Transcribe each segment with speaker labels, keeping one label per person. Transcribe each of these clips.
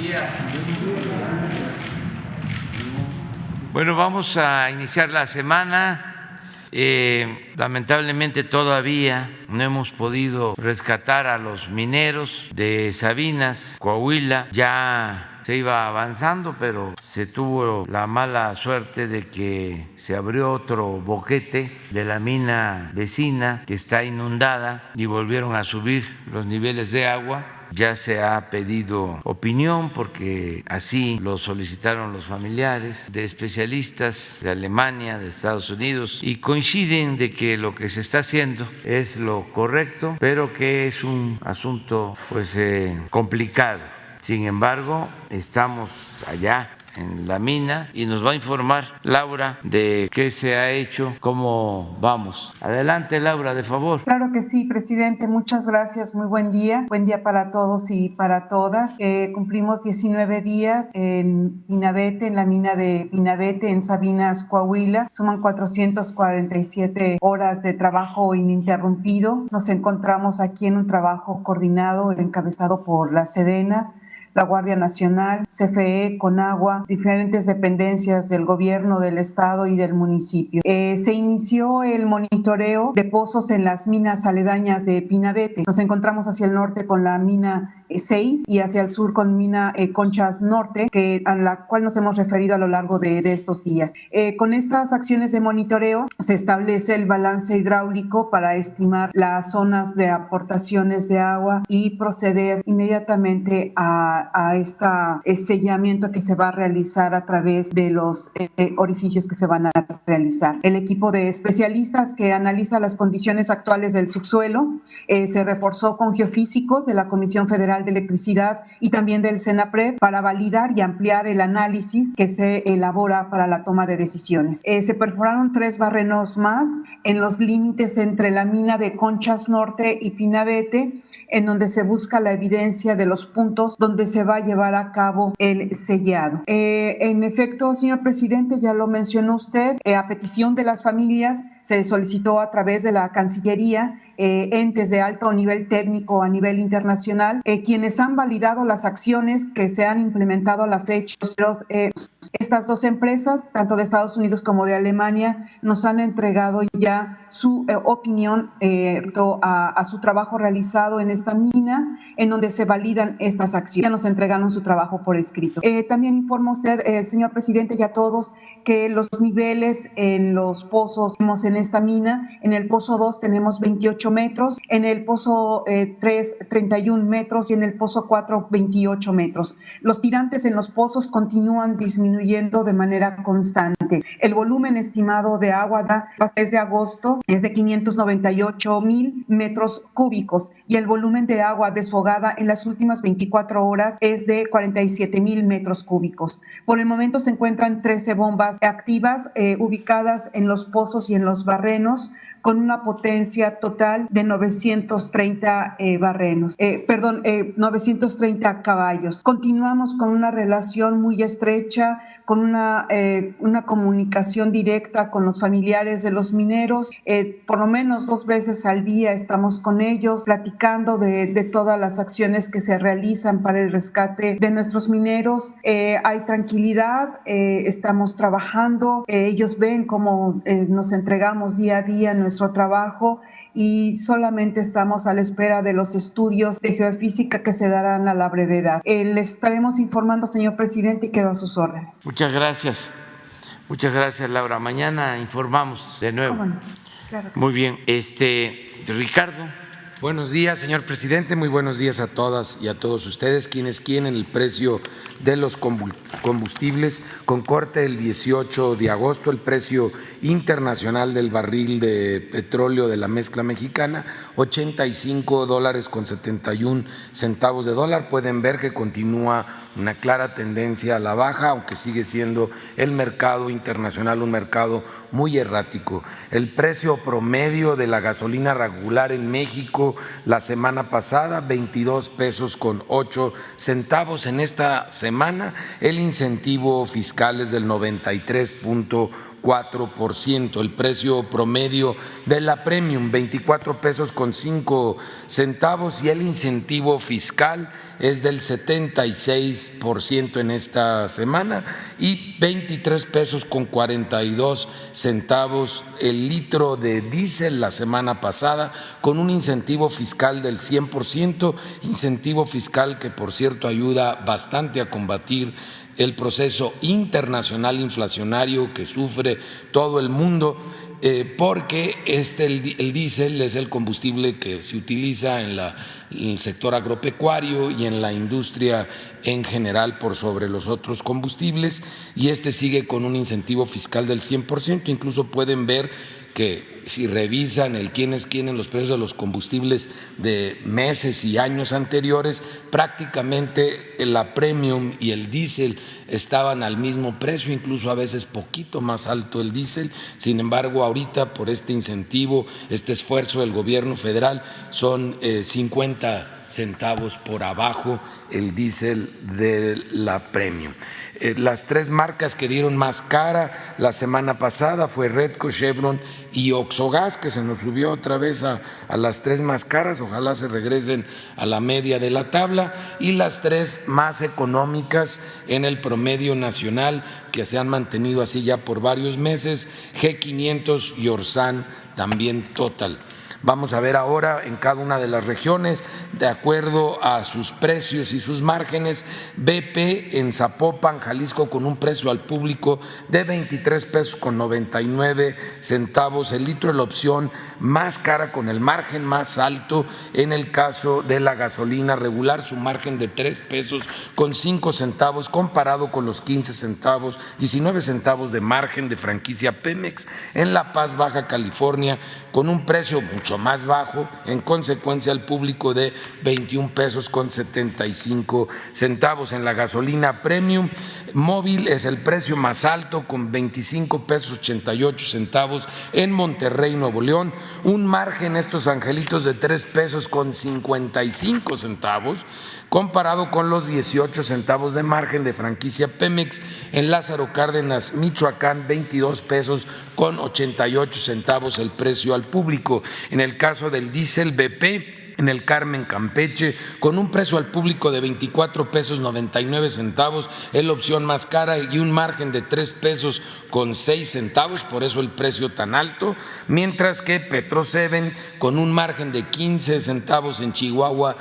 Speaker 1: días. Bueno, vamos a iniciar la semana. Lamentablemente todavía no hemos podido rescatar a los mineros de Sabinas, Coahuila. Ya se iba avanzando, pero se tuvo la mala suerte de que se abrió otro boquete de la mina vecina que está inundada y volvieron a subir los niveles de agua. Ya se ha pedido opinión porque así lo solicitaron los familiares de especialistas de Alemania, de Estados Unidos, y coinciden de que lo que se está haciendo es lo correcto, pero que es un asunto pues complicado. Sin embargo, estamos allá en la mina y nos va a informar Laura de qué se ha hecho, cómo vamos. Adelante, Laura, de favor.
Speaker 2: Claro que sí, presidente, muchas gracias, muy buen día para todos y para todas. Cumplimos 19 días en Pinabete, en la mina de Pinabete, en Sabinas, Coahuila. Suman 447 horas de trabajo ininterrumpido. Nos encontramos aquí en un trabajo coordinado, encabezado por la Sedena, la Guardia Nacional, CFE, Conagua, diferentes dependencias del gobierno, del estado y del municipio. Se inició el monitoreo de pozos en las minas aledañas de Pinabete. Nos encontramos hacia el norte con la mina 6 y hacia el sur con mina Conchas Norte, a la cual nos hemos referido a lo largo de estos días. Con estas acciones de monitoreo se establece el balance hidráulico para estimar las zonas de aportaciones de agua y proceder inmediatamente a este sellamiento que se va a realizar a través de los orificios que se van a realizar. El equipo de especialistas que analiza las condiciones actuales del subsuelo se reforzó con geofísicos de la Comisión Federal de Electricidad y también del CENAPRED para validar y ampliar el análisis que se elabora para la toma de decisiones. Se perforaron 3 barrenos más en los límites entre la mina de Conchas Norte y Pinabete, en donde se busca la evidencia de los puntos donde se va a llevar a cabo el sellado. En efecto, señor presidente, ya lo mencionó usted, a petición de las familias se solicitó a través de la Cancillería entes de alto nivel técnico a nivel internacional, quienes han validado las acciones que se han implementado a la fecha. Estas 2 empresas, tanto de Estados Unidos como de Alemania, nos han entregado ya su opinión a su trabajo realizado en esta mina, en donde se validan estas acciones. Ya nos entregaron su trabajo por escrito. También informa usted, señor presidente, y a todos, que los niveles en los pozos en esta mina, en el pozo 2 tenemos 28 metros, en el pozo 3 31 metros y en el pozo 4 28 metros. Los tirantes en los pozos continúan disminuyendo de manera constante. El volumen estimado de agua desde agosto es de 598,000 metros cúbicos y el volumen de agua desfogada en las últimas 24 horas es de 47,000 metros cúbicos. Por el momento se encuentran 13 bombas activas ubicadas en los pozos y en los barrenos, con una potencia total de 930 930 caballos. Continuamos con una relación muy estrecha, con una comunicación directa con los familiares de los mineros. Por lo menos 2 veces al día estamos con ellos platicando de todas las acciones que se realizan para el rescate de nuestros mineros. Hay tranquilidad, estamos trabajando, ellos ven cómo nos entregamos día a día nuestro trabajo y solamente estamos a la espera de los estudios de geofísica que se darán a la brevedad. Les estaremos informando, señor presidente, y quedo a sus órdenes.
Speaker 1: Muchas gracias, Laura. Mañana informamos de nuevo.
Speaker 2: Bueno, claro.
Speaker 1: Muy bien, Ricardo.
Speaker 3: Buenos días, señor presidente. Muy buenos días a todas y a todos ustedes. Quienes quieren el precio de los combustibles, con corte el 18 de agosto, el precio internacional del barril de petróleo de la mezcla mexicana, $85.71 de dólar. Pueden ver que continúa una clara tendencia a la baja, aunque sigue siendo el mercado internacional un mercado muy errático. El precio promedio de la gasolina regular en México la semana pasada, 22 pesos con 8 centavos. En esta semana el incentivo fiscal es del 93.4 4%. El precio promedio de la Premium, 24 pesos con 5 centavos, y el incentivo fiscal es del 76% en esta semana y 23 pesos con 42 centavos el litro de diésel la semana pasada, con un incentivo fiscal del 100%, incentivo fiscal que por cierto ayuda bastante a combatir el proceso internacional inflacionario que sufre todo el mundo, porque el diésel es el combustible que se utiliza en el sector agropecuario y en la industria en general por sobre los otros combustibles, y sigue con un incentivo fiscal del 100%. Incluso pueden ver que si revisan el quién es quién en los precios de los combustibles de meses y años anteriores, prácticamente la Premium y el diésel estaban al mismo precio, incluso a veces poquito más alto el diésel. Sin embargo, ahorita por este incentivo, este esfuerzo del gobierno federal, son 50 centavos por abajo el diésel de la Premium. Las tres marcas que dieron más cara la semana pasada fue Redco, Chevron y Oxogas, que se nos subió otra vez a las tres más caras. Ojalá se regresen a la media de la tabla. Y las tres más económicas en el promedio nacional, que se han mantenido así ya por varios meses, G500 y Orsan, también Total. Vamos a ver ahora en cada una de las regiones, de acuerdo a sus precios y sus márgenes. BP en Zapopan, Jalisco, con un precio al público de 23 pesos con 99 centavos el litro, la opción más cara con el margen más alto. En el caso de la gasolina regular, su margen de 3 pesos con 5 centavos comparado con los 15 centavos, 19 centavos de margen de franquicia Pemex. En La Paz, Baja California, con un precio mucho más bajo, en consecuencia al público de 21 pesos con 75 centavos. En la gasolina Premium móvil es el precio más alto, con 25 pesos 88 centavos en Monterrey, Nuevo León, un margen, estos angelitos, de 3 pesos con 55 centavos, comparado con los 18 centavos de margen de franquicia Pemex. En Lázaro Cárdenas, Michoacán, 22 pesos con 88 centavos el precio al público. En el caso del diésel BP, en el Carmen, Campeche, con un precio al público de 24 pesos 99 centavos, es la opción más cara, y un margen de 3 pesos con 6 centavos, por eso el precio tan alto, mientras que Petro 7, con un margen de 15 centavos en Chihuahua,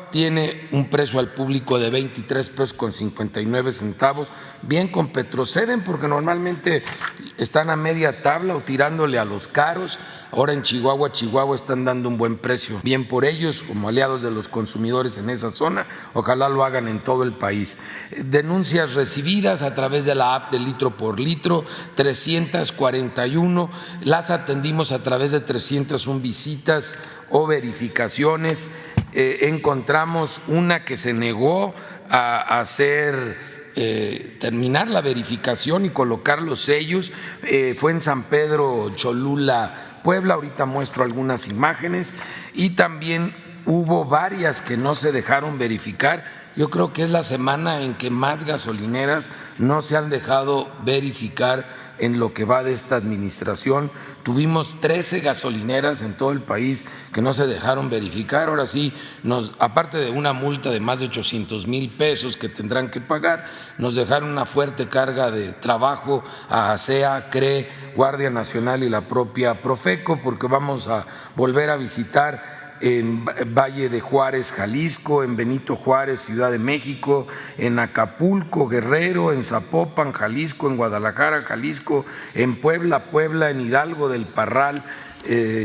Speaker 3: tiene un precio al público de 23 pesos con 59 centavos, bien con Petro 7, porque normalmente están a media tabla o tirándole a los caros. Ahora en Chihuahua están dando un buen precio, bien por ellos, como aliados de los consumidores en esa zona. Ojalá lo hagan en todo el país. Denuncias recibidas a través de la app de Litro por Litro, 341, las atendimos a través de 301 visitas o verificaciones. Encontramos una que se negó a terminar la verificación y colocar los sellos, fue en San Pedro Cholula, Puebla. Ahorita muestro algunas imágenes. Y también hubo varias que no se dejaron verificar. Yo creo que es la semana en que más gasolineras no se han dejado verificar en lo que va de esta administración. Tuvimos 13 gasolineras en todo el país que no se dejaron verificar. Ahora sí, aparte de una multa de más de 800,000 pesos que tendrán que pagar, nos dejaron una fuerte carga de trabajo a ASEA, CRE, Guardia Nacional y la propia Profeco, porque vamos a volver a visitar en Valle de Juárez, Jalisco, en Benito Juárez, Ciudad de México, en Acapulco, Guerrero, en Zapopan, Jalisco, en Guadalajara, Jalisco, en Puebla, en Hidalgo del Parral,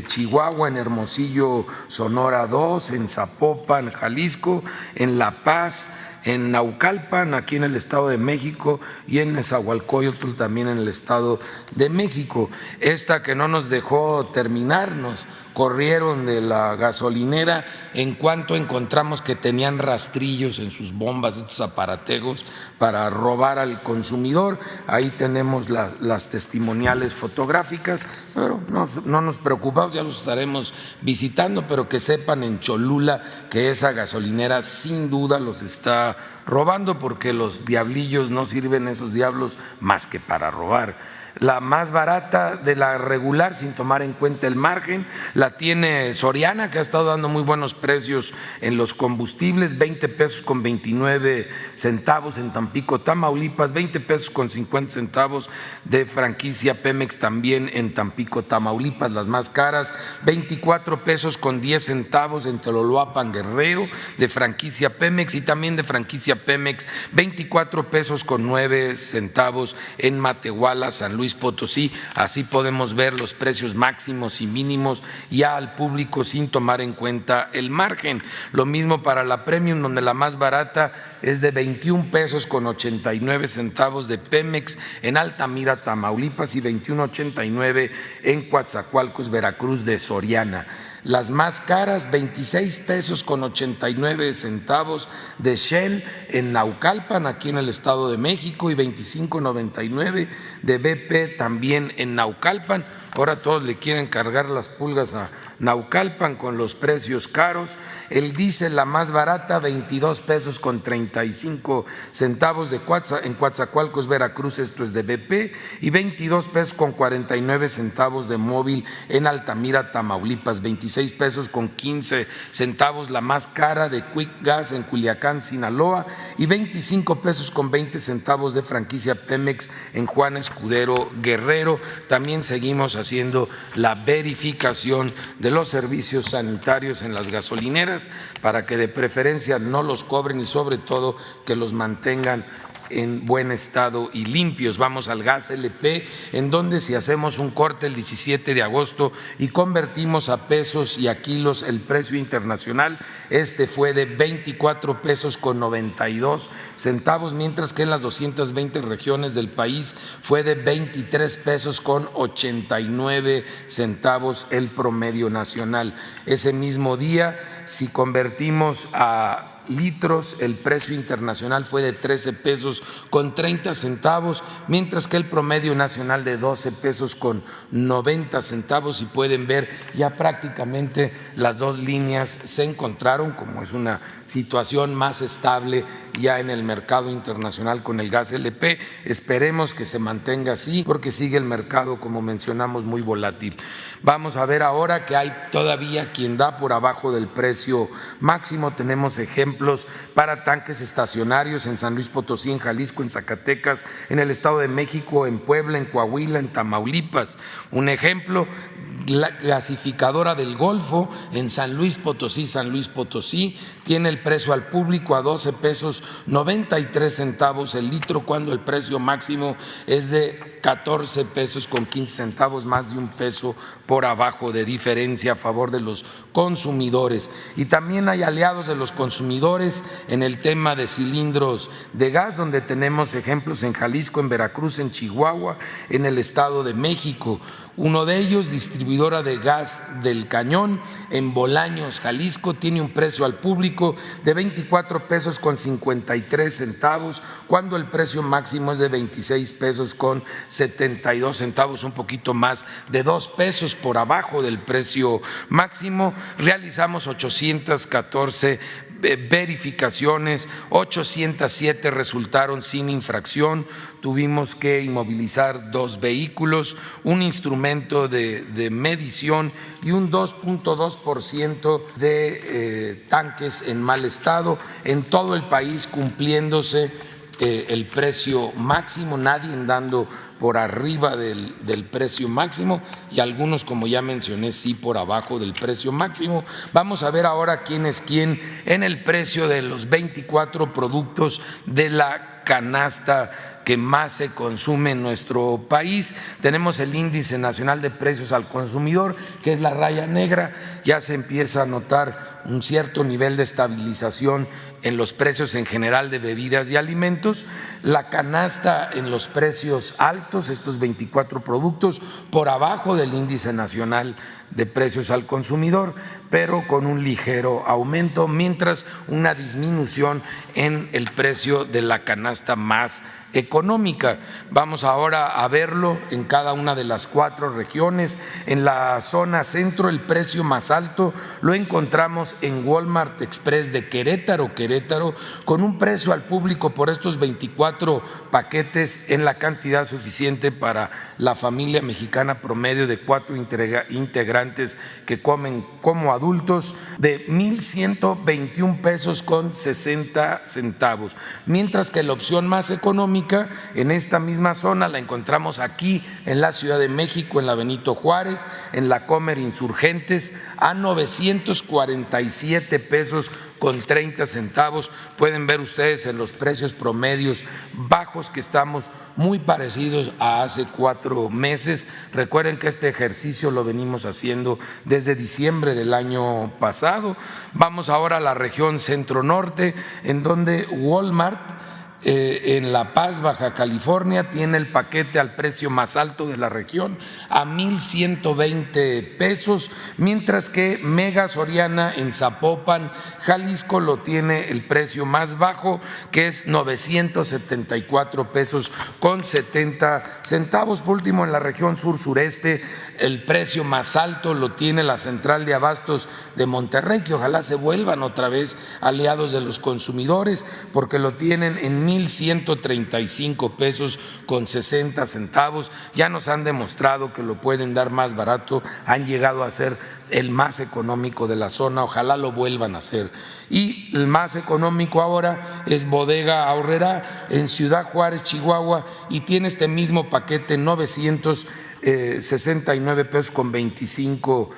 Speaker 3: Chihuahua, en Hermosillo, Sonora 2, en Zapopan, Jalisco, en La Paz, en Naucalpan, aquí en el Estado de México, y en Nezahualcóyotl, también en el Estado de México. Esta que no nos dejó terminar, nos corrieron de la gasolinera en cuanto encontramos que tenían rastrillos en sus bombas, estos aparatejos para robar al consumidor. Ahí tenemos las testimoniales fotográficas, pero no nos preocupamos, ya los estaremos visitando, pero que sepan en Cholula que esa gasolinera sin duda los está robando, porque los diablillos no sirven, esos diablos, más que para robar. La más barata de la regular, sin tomar en cuenta el margen, la tiene Soriana, que ha estado dando muy buenos precios en los combustibles, 20 pesos con 29 centavos en Tampico, Tamaulipas, 20 pesos con 50 centavos de franquicia Pemex también en Tampico, Tamaulipas, las más caras, 24 pesos con 10 centavos en Teloloapan, Guerrero, de franquicia Pemex, y también de franquicia Pemex, 24 pesos con 9 centavos en Matehuala, San Luis Potosí. Así podemos ver los precios máximos y mínimos ya al público sin tomar en cuenta el margen. Lo mismo para la Premium, donde la más barata es de 21 pesos con 89 centavos de Pemex en Altamira, Tamaulipas, y 21.89 en Coatzacoalcos, Veracruz, de Soriana. Las más caras, 26 pesos con 89 centavos de Shell en Naucalpan, aquí en el Estado de México, y 25.99 de BP también en Naucalpan. Ahora todos le quieren cargar las pulgas a Naucalpan con los precios caros. El diésel, la más barata, 22 pesos con 35 centavos en Coatzacoalcos, Veracruz, esto es de BP, y 22 pesos con 49 centavos de Móvil en Altamira, Tamaulipas, 26 pesos con 15 centavos la más cara de Quick Gas en Culiacán, Sinaloa, y 25 pesos con 20 centavos de franquicia Pemex en Juan Escudero, Guerrero. También seguimos haciendo la verificación de los servicios sanitarios en las gasolineras para que de preferencia no los cobren y sobre todo que los mantengan en buen estado y limpios. Vamos al gas LP, en donde si hacemos un corte el 17 de agosto y convertimos a pesos y a kilos el precio internacional, este fue de 24 pesos con 92 centavos, mientras que en las 220 regiones del país fue de 23 pesos con 89 centavos el promedio nacional. Ese mismo día, si convertimos a litros, el precio internacional fue de 13 pesos con 30 centavos, mientras que el promedio nacional de 12 pesos con 90 centavos. Y pueden ver ya prácticamente las dos líneas se encontraron, como es una situación más estable ya en el mercado internacional con el gas LP. Esperemos que se mantenga así porque sigue el mercado, como mencionamos, muy volátil. Vamos a ver ahora que hay todavía quien da por abajo del precio máximo. Tenemos ejemplos para tanques estacionarios en San Luis Potosí, en Jalisco, en Zacatecas, en el Estado de México, en Puebla, en Coahuila, en Tamaulipas. Un ejemplo, la gasificadora del Golfo en San Luis Potosí tiene el precio al público a 12 pesos 93 centavos el litro, cuando el precio máximo es de 14 pesos con 15 centavos, más de un peso por abajo de diferencia a favor de los consumidores. Y también hay aliados de los consumidores en el tema de cilindros de gas, donde tenemos ejemplos en Jalisco, en Veracruz, en Chihuahua, en el Estado de México. Uno de ellos, distribuidora de gas del Cañón, en Bolaños, Jalisco, tiene un precio al público de 24 pesos con 53 centavos, cuando el precio máximo es de 26 pesos con 72 centavos, un poquito más de 2 pesos por abajo del precio máximo. Realizamos 814 verificaciones, 807 resultaron sin infracción. Tuvimos que inmovilizar 2 vehículos, un instrumento de medición y un 2.2% de tanques en mal estado en todo el país, cumpliéndose el precio máximo, nadie dando por arriba del precio máximo, y algunos, como ya mencioné, sí por abajo del precio máximo. Vamos a ver ahora quién es quién en el precio de los 24 productos de la canasta que más se consume en nuestro país. Tenemos el Índice Nacional de Precios al Consumidor, que es la raya negra. Ya se empieza a notar un cierto nivel de estabilización en los precios en general de bebidas y alimentos. La canasta en los precios altos, estos 24 productos, por abajo del Índice Nacional de Precios al Consumidor, pero con un ligero aumento, mientras una disminución en el precio de la canasta más económica. Vamos ahora a verlo en cada una de las 4 regiones. En la zona centro, el precio más alto lo encontramos en Walmart Express de Querétaro, con un precio al público por estos 24 paquetes en la cantidad suficiente para la familia mexicana promedio de 4 integrantes que comen como adultos, de 1,121 pesos con 60 centavos, mientras que la opción más económica en esta misma zona la encontramos aquí en la Ciudad de México, en la Benito Juárez, en la Comer Insurgentes, a 947 pesos con 30 centavos. Pueden ver ustedes en los precios promedios bajos que estamos muy parecidos a hace 4 meses. Recuerden que este ejercicio lo venimos haciendo desde diciembre del año pasado. Vamos ahora a la región centro-norte, en donde Walmart en La Paz, Baja California, tiene el paquete al precio más alto de la región, a 1,120 pesos, mientras que Mega Soriana en Zapopan, Jalisco, lo tiene el precio más bajo, que es 974 pesos con 70 centavos. Por último, en la región sur-sureste, el precio más alto lo tiene la Central de Abastos de Monterrey, que ojalá se vuelvan otra vez aliados de los consumidores, porque lo tienen en 1,135 pesos con 60 centavos. Ya nos han demostrado que lo pueden dar más barato, han llegado a ser el más económico de la zona, ojalá lo vuelvan a hacer. Y el más económico ahora es Bodega Aurrerá en Ciudad Juárez, Chihuahua, y tiene este mismo paquete 969 pesos con 25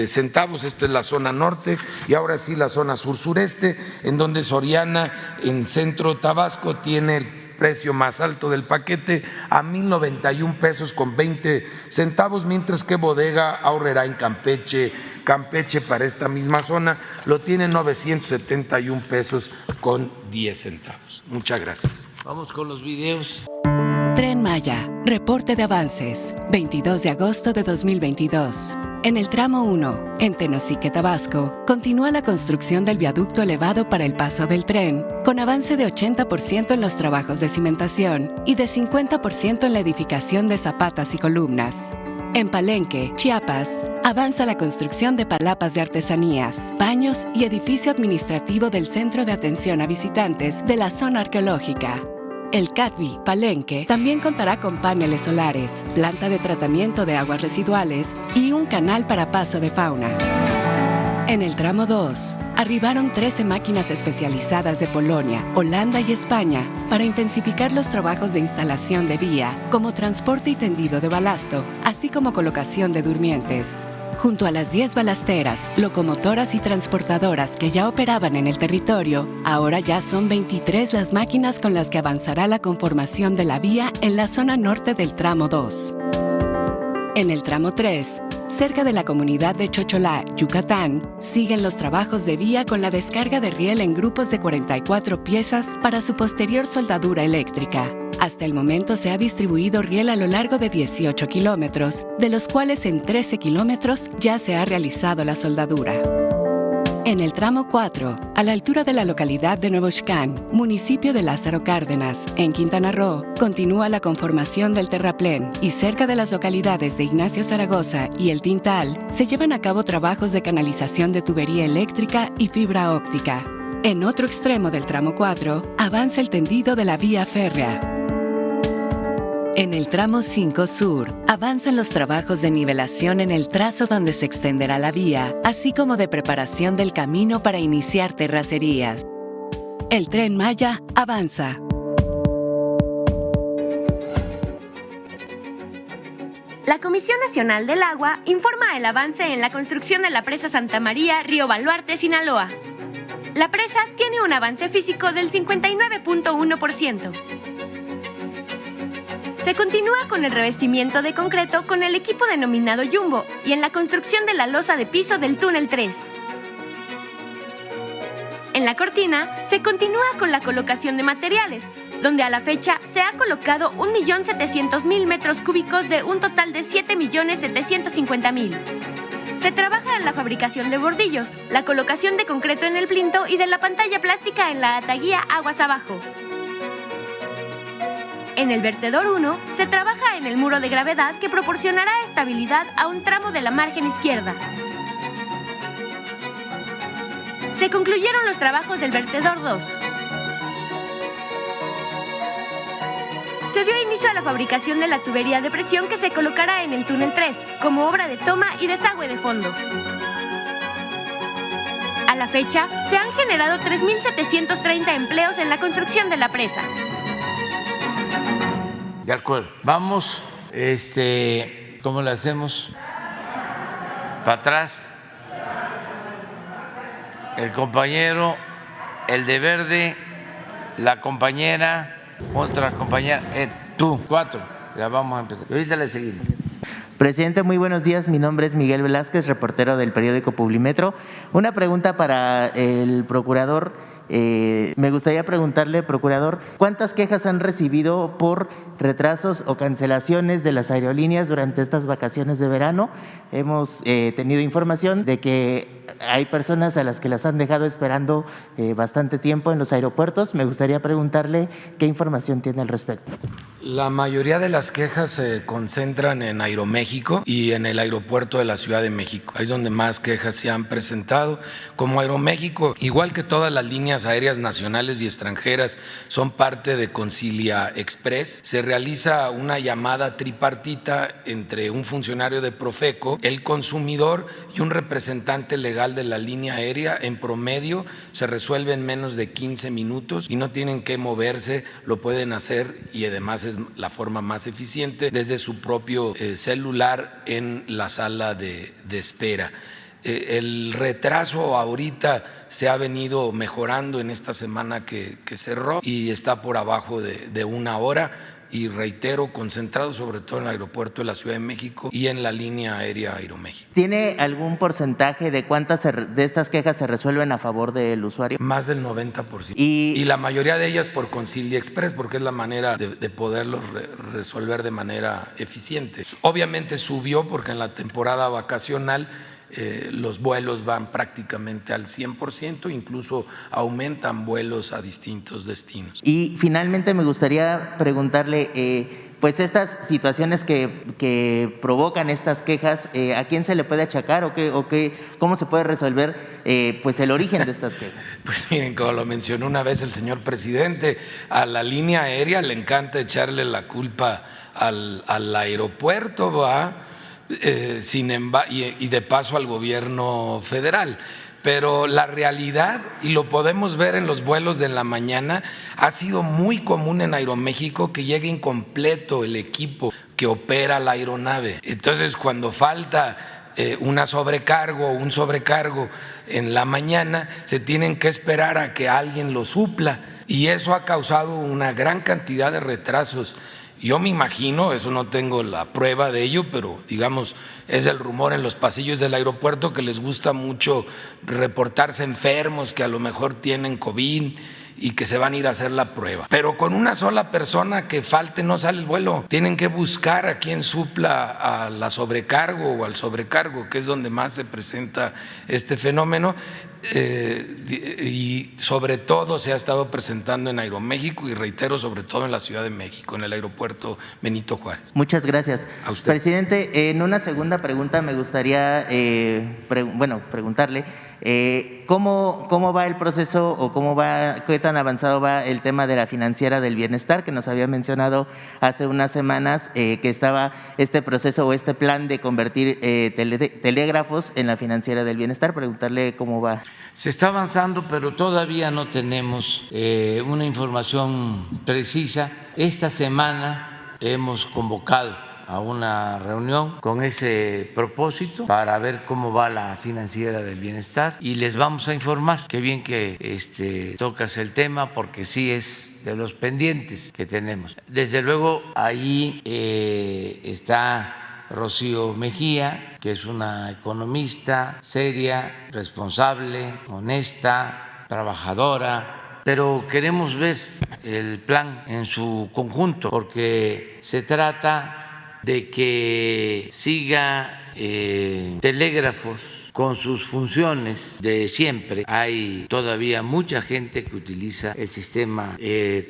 Speaker 3: centavos. Esto es la zona norte, y ahora sí la zona sur-sureste, en donde Soriana en Centro Tabasco tiene el precio más alto del paquete a 1,091 pesos con 20 centavos, mientras que Bodega Aurrerá en Campeche para esta misma zona lo tiene 971 pesos con 10 centavos. Muchas gracias.
Speaker 1: Vamos con los videos.
Speaker 4: Tren Maya, reporte de avances, 22 de agosto de 2022. En el tramo 1, en Tenosique, Tabasco, continúa la construcción del viaducto elevado para el paso del tren, con avance de 80% en los trabajos de cimentación y de 50% en la edificación de zapatas y columnas. En Palenque, Chiapas, avanza la construcción de palapas de artesanías, baños y edificio administrativo del Centro de Atención a Visitantes de la zona arqueológica. El CATBI Palenque también contará con paneles solares, planta de tratamiento de aguas residuales y un canal para paso de fauna. En el tramo 2, arribaron 13 máquinas especializadas de Polonia, Holanda y España para intensificar los trabajos de instalación de vía, como transporte y tendido de balasto, así como colocación de durmientes. Junto a las 10 balasteras, locomotoras y transportadoras que ya operaban en el territorio, ahora ya son 23 las máquinas con las que avanzará la conformación de la vía en la zona norte del tramo 2. En el tramo 3, cerca de la comunidad de Chocholá, Yucatán, siguen los trabajos de vía con la descarga de riel en grupos de 44 piezas para su posterior soldadura eléctrica. Hasta el momento se ha distribuido riel a lo largo de 18 kilómetros, de los cuales en 13 kilómetros ya se ha realizado la soldadura. En el tramo 4, a la altura de la localidad de Nuevo Xcán, municipio de Lázaro Cárdenas, en Quintana Roo, continúa la conformación del terraplén y cerca de las localidades de Ignacio Zaragoza y El Tintal se llevan a cabo trabajos de canalización de tubería eléctrica y fibra óptica. En otro extremo del tramo 4, avanza el tendido de la vía férrea. En el tramo 5 sur, avanzan los trabajos de nivelación en el trazo donde se extenderá la vía, así como de preparación del camino para iniciar terracerías. El Tren Maya avanza.
Speaker 5: La Comisión Nacional del Agua informa el avance en la construcción de la presa Santa María, Río Baluarte, Sinaloa. La presa tiene un avance físico del 59.1%. Se continúa con el revestimiento de concreto con el equipo denominado Jumbo y en la construcción de la losa de piso del túnel 3. En la cortina se continúa con la colocación de materiales, donde a la fecha se ha colocado 1.700.000 metros cúbicos de un total de 7.750.000. Se trabaja en la fabricación de bordillos, la colocación de concreto en el plinto y de la pantalla plástica en la ataguía aguas abajo. En el vertedor 1 se trabaja en el muro de gravedad que proporcionará estabilidad a un tramo de la margen izquierda. Se concluyeron los trabajos del vertedor 2. Se dio inicio a la fabricación de la tubería de presión que se colocará en el túnel 3, como obra de toma y desagüe de fondo. A la fecha, se han generado 3.730 empleos en la construcción de la presa.
Speaker 1: De acuerdo. Vamos, ¿cómo lo hacemos? Para atrás. El compañero, el de verde, la compañera, otra compañera, tú, 4. Ya vamos a empezar. Ahorita le seguimos.
Speaker 6: Presidente, muy buenos días. Mi nombre es Miguel Velázquez, reportero del periódico Publimetro. Una pregunta para el procurador. Me gustaría preguntarle, procurador, ¿cuántas quejas han recibido por retrasos o cancelaciones de las aerolíneas durante estas vacaciones de verano? Hemos tenido información de que hay personas a las que las han dejado esperando bastante tiempo en los aeropuertos. Me gustaría preguntarle qué información tiene al respecto.
Speaker 3: La mayoría de las quejas se concentran en Aeroméxico y en el aeropuerto de la Ciudad de México. Ahí es donde más quejas se han presentado. Como Aeroméxico, igual que todas las líneas aéreas nacionales y extranjeras, son parte de Concilia Express, se realiza una llamada tripartita entre un funcionario de Profeco, el consumidor y un representante legal de la línea aérea. En promedio se resuelve en menos de 15 minutos y no tienen que moverse, lo pueden hacer, y además es la forma más eficiente, desde su propio celular en la sala de espera. El retraso ahorita se ha venido mejorando en esta semana que cerró y está por abajo de 1 hora, y reitero, concentrado sobre todo en el aeropuerto de la Ciudad de México y en la línea aérea Aeroméxico.
Speaker 6: ¿Tiene algún porcentaje de cuántas de estas quejas se resuelven a favor del usuario?
Speaker 3: Más del 90%. Y la mayoría de ellas por Concilia Express, porque es la manera de poderlos resolver de manera eficiente. Obviamente subió porque en la temporada vacacional los vuelos van prácticamente al 100%, incluso aumentan vuelos a distintos destinos.
Speaker 6: Y finalmente me gustaría preguntarle, pues estas situaciones que provocan estas quejas, ¿a quién se le puede achacar o cómo se puede resolver pues el origen de estas quejas?
Speaker 3: Pues miren, como lo mencionó una vez el señor presidente, a la línea aérea le encanta echarle la culpa al aeropuerto, ¿va? Y de paso al gobierno federal. Pero la realidad, y lo podemos ver en los vuelos de la mañana, ha sido muy común en Aeroméxico que llegue incompleto el equipo que opera la aeronave. Entonces, cuando falta una sobrecargo o un sobrecargo en la mañana, se tienen que esperar a que alguien lo supla, y eso ha causado una gran cantidad de retrasos. Yo me imagino, eso no tengo la prueba de ello, pero digamos, es el rumor en los pasillos del aeropuerto que les gusta mucho reportarse enfermos, que a lo mejor tienen COVID y que se van a ir a hacer la prueba. Pero con una sola persona que falte no sale el vuelo. Tienen que buscar a quien supla a la sobrecargo o al sobrecargo, que es donde más se presenta este fenómeno. Y sobre todo se ha estado presentando en Aeroméxico, y reitero, sobre todo en la Ciudad de México, en el aeropuerto Benito Juárez.
Speaker 6: Muchas gracias.
Speaker 3: A usted.
Speaker 6: Presidente, en una segunda pregunta me gustaría preguntarle ¿cómo va el proceso o qué tan avanzado va el tema de la financiera del bienestar, que nos había mencionado hace unas semanas que estaba este proceso o este plan de convertir telégrafos en la financiera del bienestar? Preguntarle cómo va.
Speaker 1: Se está avanzando, pero todavía no tenemos una información precisa. Esta semana hemos convocado a una reunión con ese propósito para ver cómo va la financiera del bienestar, y les vamos a informar. Qué bien que tocas el tema, porque sí es de los pendientes que tenemos. Desde luego ahí está Rocío Mejía, que es una economista seria, responsable, honesta, trabajadora, pero queremos ver el plan en su conjunto, porque se trata de que siga telégrafos con sus funciones de siempre. Hay todavía mucha gente que utiliza el sistema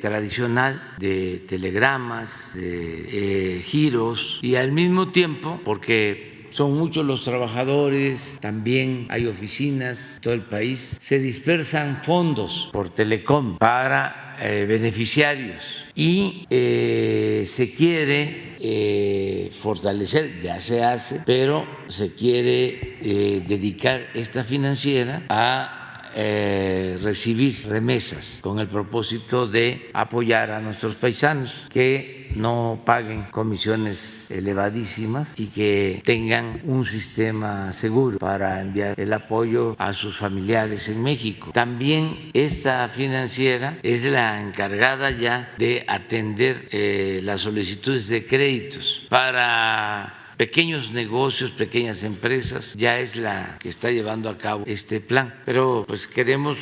Speaker 1: tradicional de telegramas, de giros, y al mismo tiempo, porque son muchos los trabajadores, también hay oficinas en todo el país, se dispersan fondos por Telecom para beneficiarios y se quiere fortalecer, ya se hace, pero se quiere dedicar esta financiera a recibir remesas con el propósito de apoyar a nuestros paisanos que no paguen comisiones elevadísimas y que tengan un sistema seguro para enviar el apoyo a sus familiares en México. También esta financiera es la encargada ya de atender las solicitudes de créditos para pequeños negocios, pequeñas empresas, ya es la que está llevando a cabo este plan. Pero pues queremos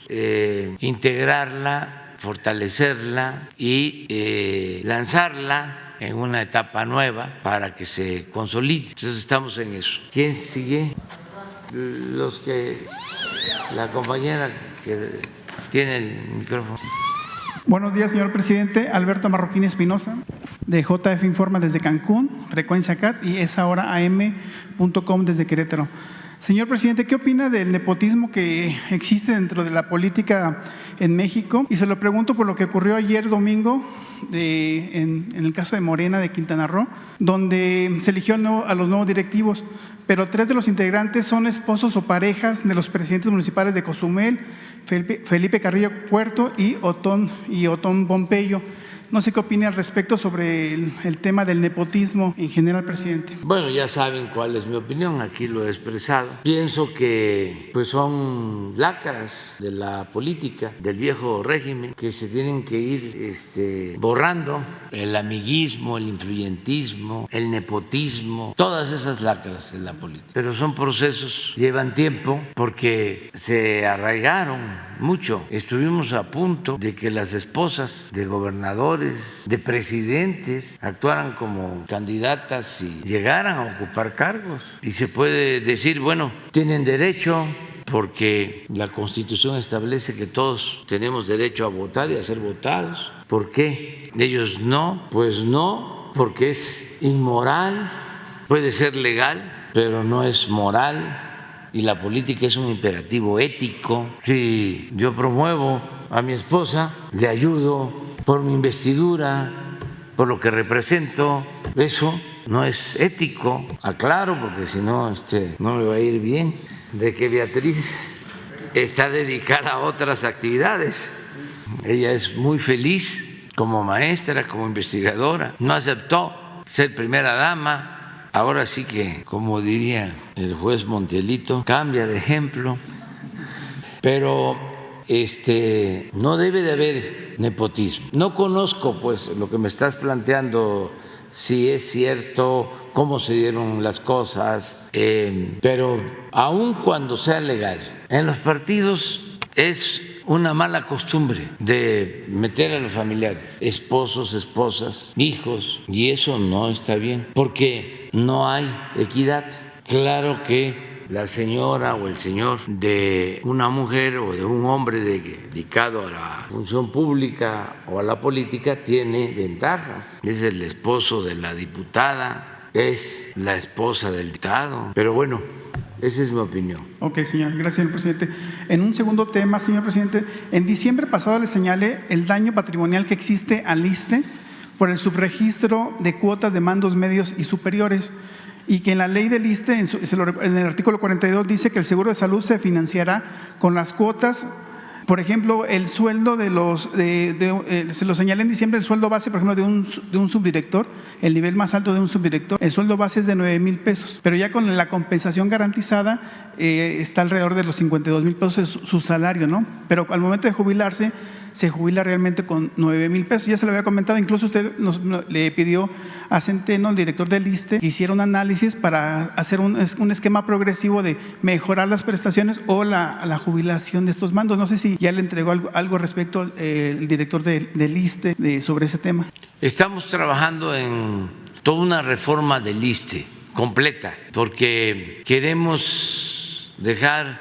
Speaker 1: integrarla, fortalecerla y lanzarla en una etapa nueva para que se consolide. Entonces estamos en eso. ¿Quién sigue? La compañera que tiene el micrófono.
Speaker 7: Buenos días, señor presidente. Alberto Marroquín Espinosa, de JF Informa desde Cancún, Frecuencia CAT y es ahora am.com desde Querétaro. Señor presidente, ¿qué opina del nepotismo que existe dentro de la política en México? Y se lo pregunto por lo que ocurrió ayer domingo en el caso de Morena de Quintana Roo, donde se eligió a los nuevos directivos, pero 3 de los integrantes son esposos o parejas de los presidentes municipales de Cozumel, Felipe Carrillo Puerto y Otón Pompeyo. No sé qué opina al respecto sobre el tema del nepotismo en general, presidente.
Speaker 1: Bueno, ya saben cuál es mi opinión, aquí lo he expresado. Pienso que pues son lacras de la política del viejo régimen que se tienen que ir borrando: el amiguismo, el influyentismo, el nepotismo, todas esas lacras de la política. Pero son procesos, llevan tiempo porque se arraigaron mucho. Estuvimos a punto de que las esposas de gobernadores, de presidentes, actuaran como candidatas y llegaran a ocupar cargos. Y se puede decir, bueno, tienen derecho porque la Constitución establece que todos tenemos derecho a votar y a ser votados. ¿Por qué ellos no? Pues no, porque es inmoral. Puede ser legal, pero no es moral. Y la política es un imperativo ético. Si yo promuevo a mi esposa, le ayudo por mi investidura, por lo que represento, eso no es ético. Aclaro, porque si no, no me va a ir bien, de que Beatriz está dedicada a otras actividades. Ella es muy feliz como maestra, como investigadora. No aceptó ser primera dama. Ahora sí que, como diría el juez Montielito, cambia de ejemplo. Pero no debe de haber nepotismo. No conozco pues lo que me estás planteando, si es cierto, cómo se dieron las cosas, pero aun cuando sea legal, en los partidos es una mala costumbre de meter a los familiares, esposos, esposas, hijos, y eso no está bien, porque no hay equidad. Claro que la señora o el señor de una mujer o de un hombre dedicado a la función pública o a la política tiene ventajas. Es el esposo de la diputada, es la esposa del diputado, pero bueno, esa es mi opinión.
Speaker 7: Ok, señor. Gracias, señor presidente. En un segundo tema, señor presidente, en diciembre pasado le señalé el daño patrimonial que existe al ISSSTE por el subregistro de cuotas de mandos medios y superiores, y que en la ley del ISSSTE, en el artículo 42, dice que el seguro de salud se financiará con las cuotas. Por ejemplo, el sueldo se lo señalé en diciembre, el sueldo base, por ejemplo, de un subdirector, el nivel más alto de un subdirector, el sueldo base es de 9,000 pesos, pero ya con la compensación garantizada está alrededor de los 52,000 pesos su salario, ¿no? Pero al momento de jubilarse, se jubila realmente con 9,000 pesos. Ya se lo había comentado, incluso usted le pidió a Centeno, el director del ISSSTE, que hiciera un análisis para hacer un esquema progresivo de mejorar las prestaciones o la jubilación de estos mandos. No sé si ya le entregó algo respecto el director del ISSSTE sobre ese tema.
Speaker 1: Estamos trabajando en toda una reforma del ISSSTE completa, porque queremos dejar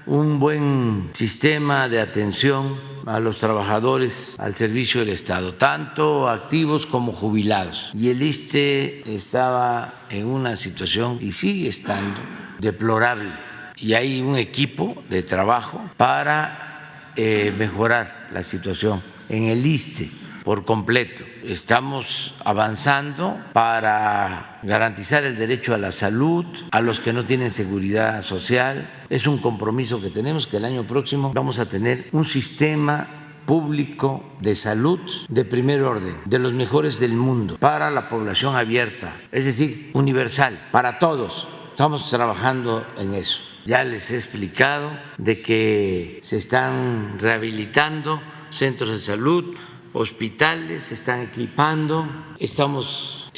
Speaker 1: un buen sistema de atención a los trabajadores al servicio del Estado, tanto activos como jubilados. Y el ISSSTE estaba en una situación, y sigue estando, deplorable. Y hay un equipo de trabajo para mejorar la situación en el ISSSTE por completo. Estamos avanzando para garantizar el derecho a la salud a los que no tienen seguridad social. Es un compromiso que tenemos, que el año próximo vamos a tener un sistema público de salud de primer orden, de los mejores del mundo, para la población abierta, es decir, universal, para todos. Estamos trabajando en eso. Ya les he explicado de que se están rehabilitando centros de salud, hospitales, se están equipando, estamos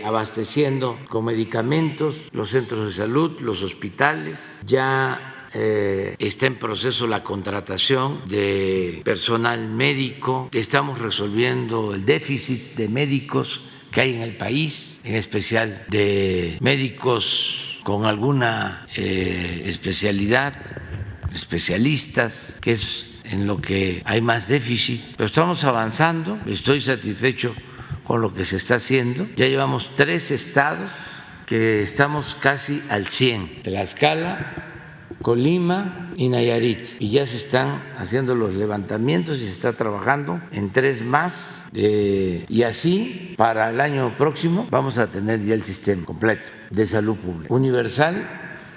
Speaker 1: abasteciendo con medicamentos los centros de salud, los hospitales. Ya está en proceso la contratación de personal médico, estamos resolviendo el déficit de médicos que hay en el país, en especial de médicos con alguna especialidad, especialistas, que es en lo que hay más déficit, pero estamos avanzando. Estoy satisfecho con lo que se está haciendo. Ya llevamos 3 estados que estamos casi al 100, Tlaxcala, Colima y Nayarit, y ya se están haciendo los levantamientos y se está trabajando en 3 más, y así para el año próximo vamos a tener ya el sistema completo de salud pública, universal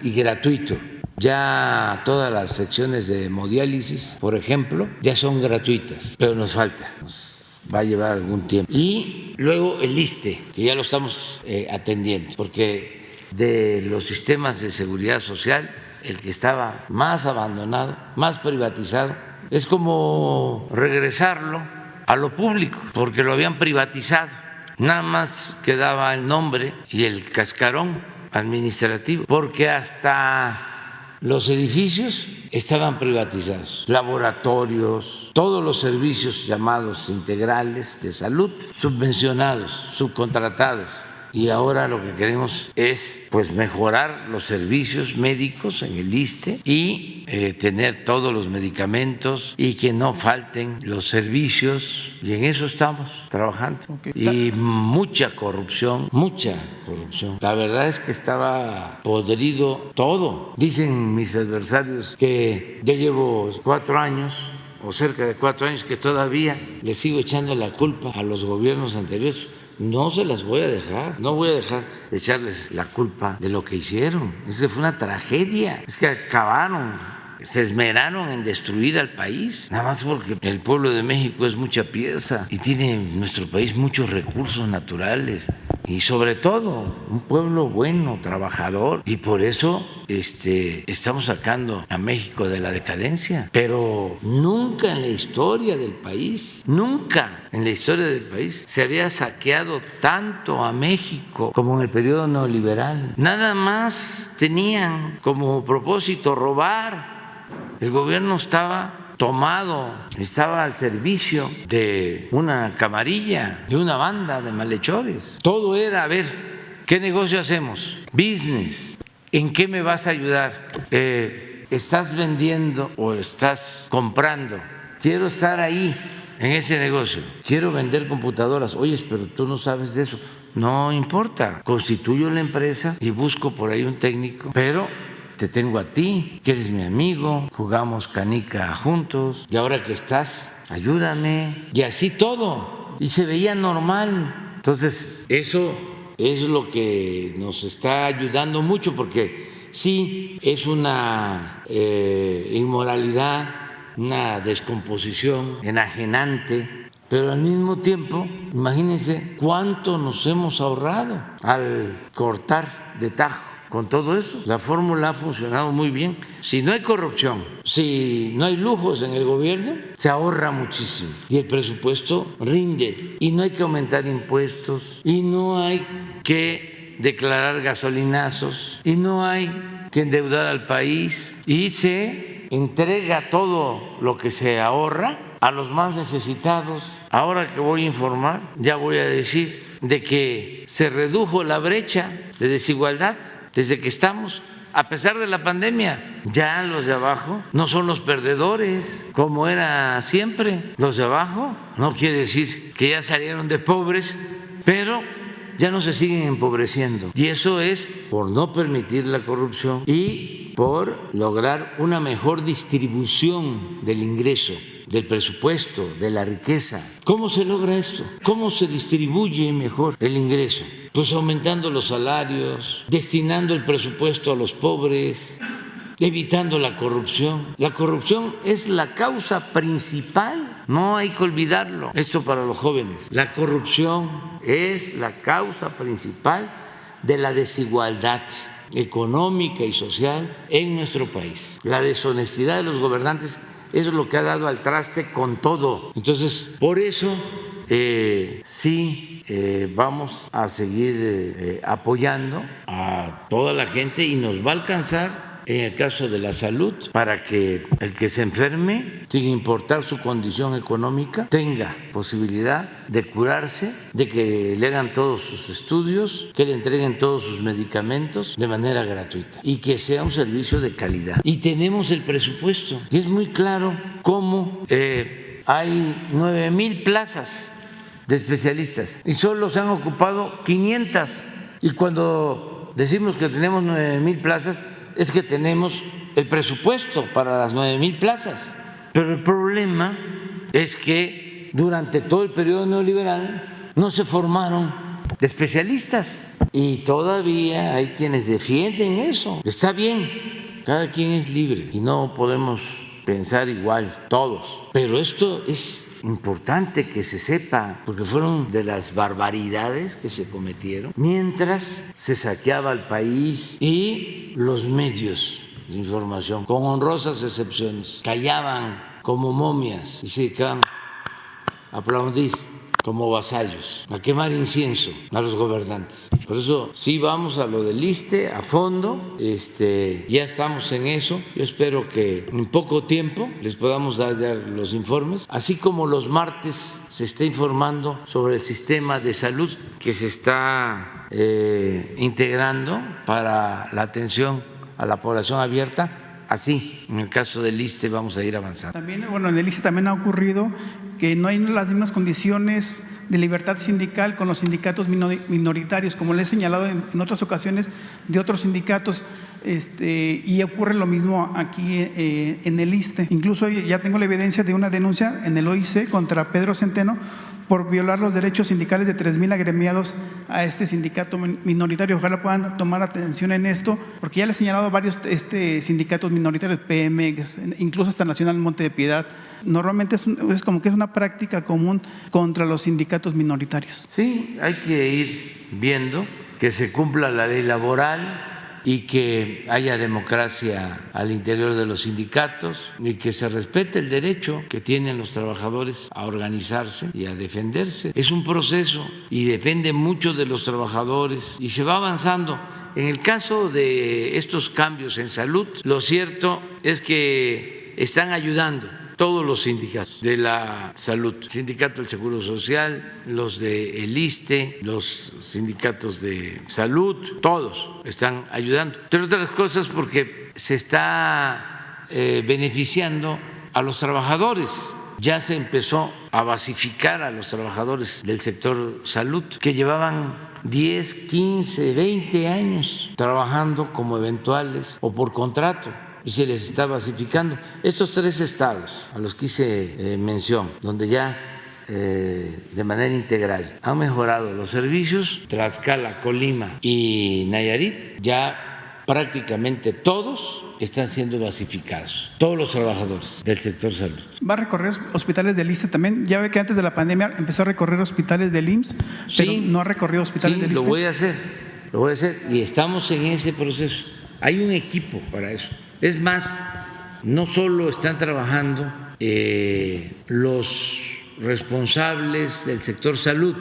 Speaker 1: y gratuito. Ya todas las secciones de hemodiálisis, por ejemplo, ya son gratuitas, pero nos falta, nos va a llevar algún tiempo. Y luego el ISSSTE, que ya lo estamos atendiendo, porque de los sistemas de seguridad social, el que estaba más abandonado, más privatizado, es como regresarlo a lo público, porque lo habían privatizado. Nada más quedaba el nombre y el cascarón administrativo, porque hasta los edificios estaban privatizados, laboratorios, todos los servicios llamados integrales de salud, subvencionados, subcontratados. Y ahora lo que queremos es pues mejorar los servicios médicos en el ISSSTE y tener todos los medicamentos y que no falten los servicios, y en eso estamos trabajando. Y mucha corrupción, mucha corrupción. La verdad es que estaba podrido todo. Dicen mis adversarios que ya llevo 4 años o cerca de 4 años que todavía le sigo echando la culpa a los gobiernos anteriores. No se las voy a dejar, no voy a dejar de echarles la culpa de lo que hicieron. Esa fue una tragedia, es que acabaron, se esmeraron en destruir al país, nada más porque el pueblo de México es mucha pieza y tiene nuestro país muchos recursos naturales y sobre todo un pueblo bueno, trabajador, y por eso estamos sacando a México de la decadencia. Pero nunca en la historia del país, nunca en la historia del país se había saqueado tanto a México como en el periodo neoliberal. Nada más tenían como propósito robar. El gobierno estaba tomado, estaba al servicio de una camarilla, de una banda de malhechores. Todo era, a ver, ¿qué negocio hacemos? Business. ¿En qué me vas a ayudar? ¿Estás vendiendo o estás comprando? Quiero estar ahí en ese negocio. Quiero vender computadoras. Oye, pero tú no sabes de eso. No importa. Constituyo la empresa y busco por ahí un técnico, pero te tengo a ti, que eres mi amigo, jugamos canica juntos, y ahora que estás, ayúdame, y así todo, y se veía normal. Entonces, eso es lo que nos está ayudando mucho, porque sí, es una inmoralidad, una descomposición enajenante, pero al mismo tiempo, imagínense cuánto nos hemos ahorrado al cortar de tajo. Con todo eso, la fórmula ha funcionado muy bien. Si no hay corrupción, si no hay lujos en el gobierno, se ahorra muchísimo y el presupuesto rinde. Y no hay que aumentar impuestos, y no hay que declarar gasolinazos, y no hay que endeudar al país, y se entrega todo lo que se ahorra a los más necesitados. Ahora que voy a informar, ya voy a decir de que se redujo la brecha de desigualdad. Desde que estamos a pesar de la pandemia. Ya los de abajo no son los perdedores, como era siempre. Los de abajo no quiere decir que ya salieron de pobres, pero ya no se siguen empobreciendo. Y eso es por no permitir la corrupción y por lograr una mejor distribución del ingreso, del presupuesto, de la riqueza. ¿Cómo se logra esto? ¿Cómo se distribuye mejor el ingreso? Pues aumentando los salarios, destinando el presupuesto a los pobres, evitando la corrupción. La corrupción es la causa principal, no hay que olvidarlo. Esto para los jóvenes. La corrupción es la causa principal de la desigualdad económica y social en nuestro país. La deshonestidad de los gobernantes es lo que ha dado al traste con todo. Entonces, por eso sí vamos a seguir apoyando a toda la gente y nos va a alcanzar en el caso de la salud para que el que se enferme, sin importar su condición económica, tenga posibilidad de curarse, de que le hagan todos sus estudios, que le entreguen todos sus medicamentos de manera gratuita y que sea un servicio de calidad. Y tenemos el presupuesto y es muy claro cómo hay 9,000 plazas de especialistas y solo se han ocupado 500. Y cuando decimos que tenemos 9,000 plazas, es que tenemos el presupuesto para las 9,000 plazas. Pero el problema es que durante todo el periodo neoliberal no se formaron especialistas y todavía hay quienes defienden eso. Está bien, cada quien es libre y no podemos pensar igual todos, pero esto es importante que se sepa, porque fueron de las barbaridades que se cometieron mientras se saqueaba el país y los medios de información, con honrosas excepciones, callaban como momias y se dedicaban a aplaudir como vasallos, a quemar incienso a los gobernantes. Por eso sí vamos a lo del ISSSTE a fondo, ya estamos en eso. Yo espero que en poco tiempo les podamos dar ya los informes, así como los martes se está informando sobre el sistema de salud que se está integrando para la atención a la población abierta. Así, en el caso del ISSSTE vamos a ir avanzando.
Speaker 7: También, bueno, en el ISSSTE también ha ocurrido que no hay las mismas condiciones de libertad sindical con los sindicatos minoritarios, como le he señalado en otras ocasiones de otros sindicatos, y ocurre lo mismo aquí en el ISSSTE. Incluso ya tengo la evidencia de una denuncia en el OIC contra Pedro Centeno por violar los derechos sindicales de 3,000 agremiados a este sindicato minoritario. Ojalá puedan tomar atención en esto, porque ya le he señalado varios sindicatos minoritarios, PMX, incluso hasta Nacional Monte de Piedad. Normalmente es como que es una práctica común contra los sindicatos minoritarios.
Speaker 1: Sí, hay que ir viendo que se cumpla la ley laboral y que haya democracia al interior de los sindicatos y que se respete el derecho que tienen los trabajadores a organizarse y a defenderse. Es un proceso y depende mucho de los trabajadores y se va avanzando. En el caso de estos cambios en salud, lo cierto es que están ayudando todos los sindicatos de la salud, el Sindicato del Seguro Social, los del ISSSTE, los sindicatos de salud, todos están ayudando. Entre otras cosas porque se está beneficiando a los trabajadores. Ya se empezó a basificar a los trabajadores del sector salud que llevaban 10, 15, 20 años trabajando como eventuales o por contrato, y se les está basificando. Estos 3 estados a los que hice mención, donde ya de manera integral han mejorado los servicios, Tlaxcala, Colima y Nayarit, ya prácticamente todos están siendo basificados, todos los trabajadores del sector salud.
Speaker 7: ¿Va a recorrer hospitales del ISSSTE también? Ya ve que antes de la pandemia empezó a recorrer hospitales del IMSS, pero
Speaker 1: sí,
Speaker 7: no ha recorrido hospitales del ISSSTE.
Speaker 1: Lo voy a hacer y estamos en ese proceso. Hay un equipo para eso. Es más, no solo están trabajando los responsables del sector salud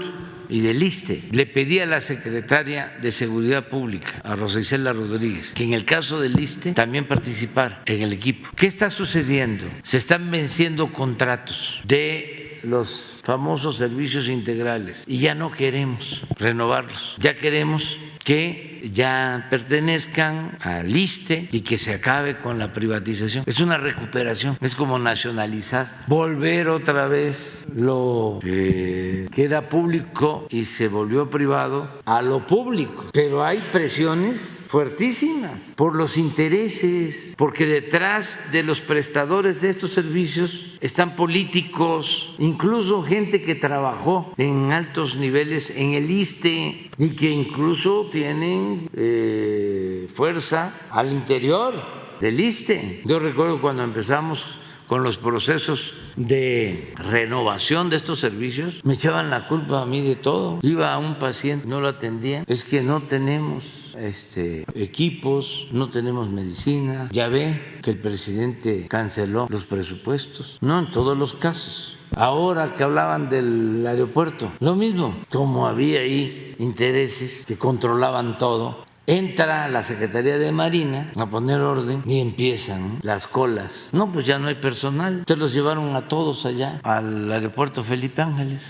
Speaker 1: y del ISSSTE. Le pedí a la secretaria de Seguridad Pública, a Rosa Isela Rodríguez, que en el caso del ISSSTE también participara en el equipo. ¿Qué está sucediendo? Se están venciendo contratos de los famosos servicios integrales y ya no queremos renovarlos. Ya queremos que ya pertenezcan al ISSSTE y que se acabe con la privatización. Es una recuperación, es como nacionalizar, volver otra vez lo que era público y se volvió privado a lo público. Pero hay presiones fuertísimas por los intereses, porque detrás de los prestadores de estos servicios están políticos, incluso gente que trabajó en altos niveles en el ISSSTE y que incluso tienen fuerza al interior del ISSSTE. Yo recuerdo cuando empezamos con los procesos de renovación de estos servicios, me echaban la culpa a mí de todo. Iba a un paciente, no lo atendían, es que no tenemos equipos, no tenemos medicina. Ya ve que el presidente canceló los presupuestos, no en todos los casos. Ahora que hablaban del aeropuerto, lo mismo, como había ahí intereses que controlaban todo. Entra la Secretaría de Marina a poner orden y empiezan las colas. No, pues ya no hay personal. Se los llevaron a todos allá al aeropuerto Felipe Ángeles.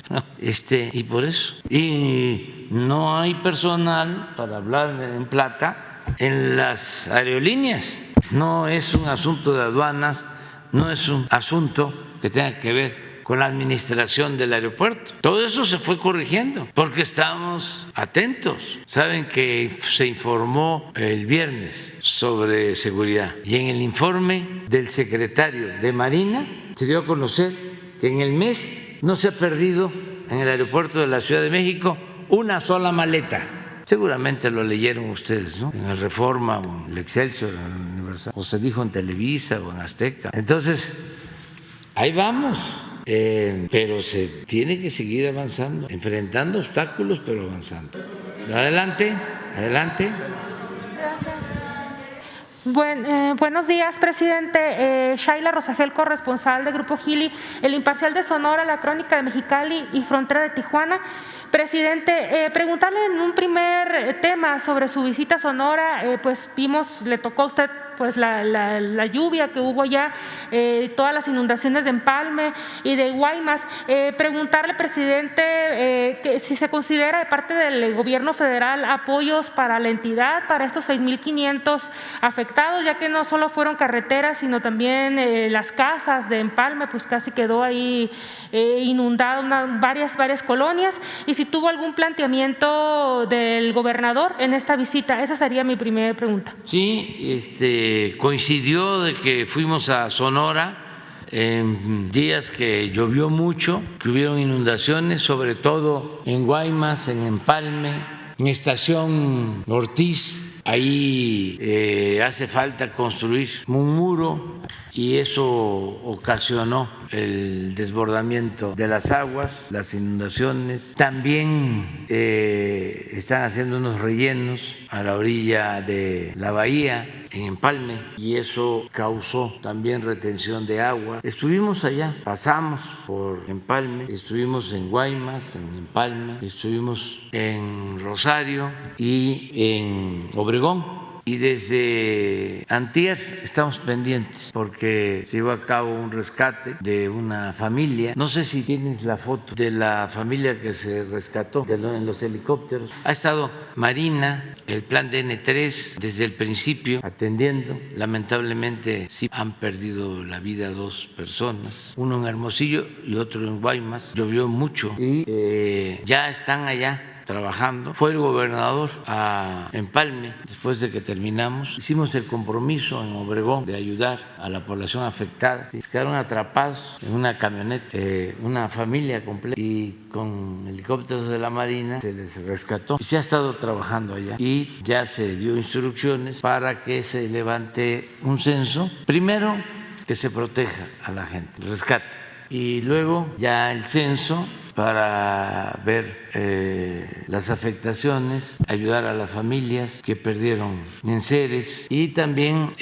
Speaker 1: Y por eso. Y no hay personal, para hablar en plata, en las aerolíneas. No es un asunto de aduanas, no es un asunto que tenga que ver con la administración del aeropuerto. Todo eso se fue corrigiendo porque estamos atentos. Saben que se informó el viernes sobre seguridad y en el informe del secretario de Marina se dio a conocer que en el mes no se ha perdido en el aeropuerto de la Ciudad de México una sola maleta. Seguramente lo leyeron ustedes, ¿no? En el Reforma o en el Excelsior, en el Universal, o se dijo en Televisa o en Azteca. Entonces, ahí vamos. Pero se tiene que seguir avanzando, enfrentando obstáculos, pero avanzando. Adelante, adelante.
Speaker 8: Buenos días, presidente. Shaila Rosagel, corresponsal de Grupo Gili, El Imparcial de Sonora, La Crónica de Mexicali y Frontera de Tijuana. Presidente, preguntarle en un primer tema sobre su visita a Sonora, pues vimos, le tocó a usted pues la lluvia que hubo ya, todas las inundaciones de Empalme y de Guaymas. Preguntarle, presidente, que si se considera de parte del gobierno federal apoyos para la entidad, para estos 6,500 afectados, ya que no solo fueron carreteras, sino también las casas de Empalme, pues casi quedó ahí inundado varias colonias, y si tuvo algún planteamiento del gobernador en esta visita. Esa sería mi primera pregunta.
Speaker 1: Sí, coincidió de que fuimos a Sonora en días que llovió mucho, que hubieron inundaciones, sobre todo en Guaymas, en Empalme, en Estación Ortiz. Ahí hace falta construir un muro y eso ocasionó el desbordamiento de las aguas, las inundaciones. También están haciendo unos rellenos a la orilla de la bahía, en Empalme, y eso causó también retención de agua. Estuvimos allá, pasamos por Empalme, estuvimos en Guaymas, en Empalme, estuvimos en Rosario y en Obregón. Y desde antier estamos pendientes porque se llevó a cabo un rescate de una familia. No sé si tienes la foto de la familia que se rescató en los helicópteros. Ha estado Marina, el plan de N3 desde el principio atendiendo. Lamentablemente sí han perdido la vida 2 personas, uno en Hermosillo y otro en Guaymas. Llovió mucho y ya están allá trabajando. Fue el gobernador a Empalme después de que terminamos. Hicimos el compromiso en Obregón de ayudar a la población afectada. Quedaron atrapados en una camioneta, una familia completa, y con helicópteros de la Marina se les rescató. Y se ha estado trabajando allá y ya se dio instrucciones para que se levante un censo. Primero, que se proteja a la gente, el rescate, y luego ya el censo para ver las afectaciones, ayudar a las familias que perdieron enseres y también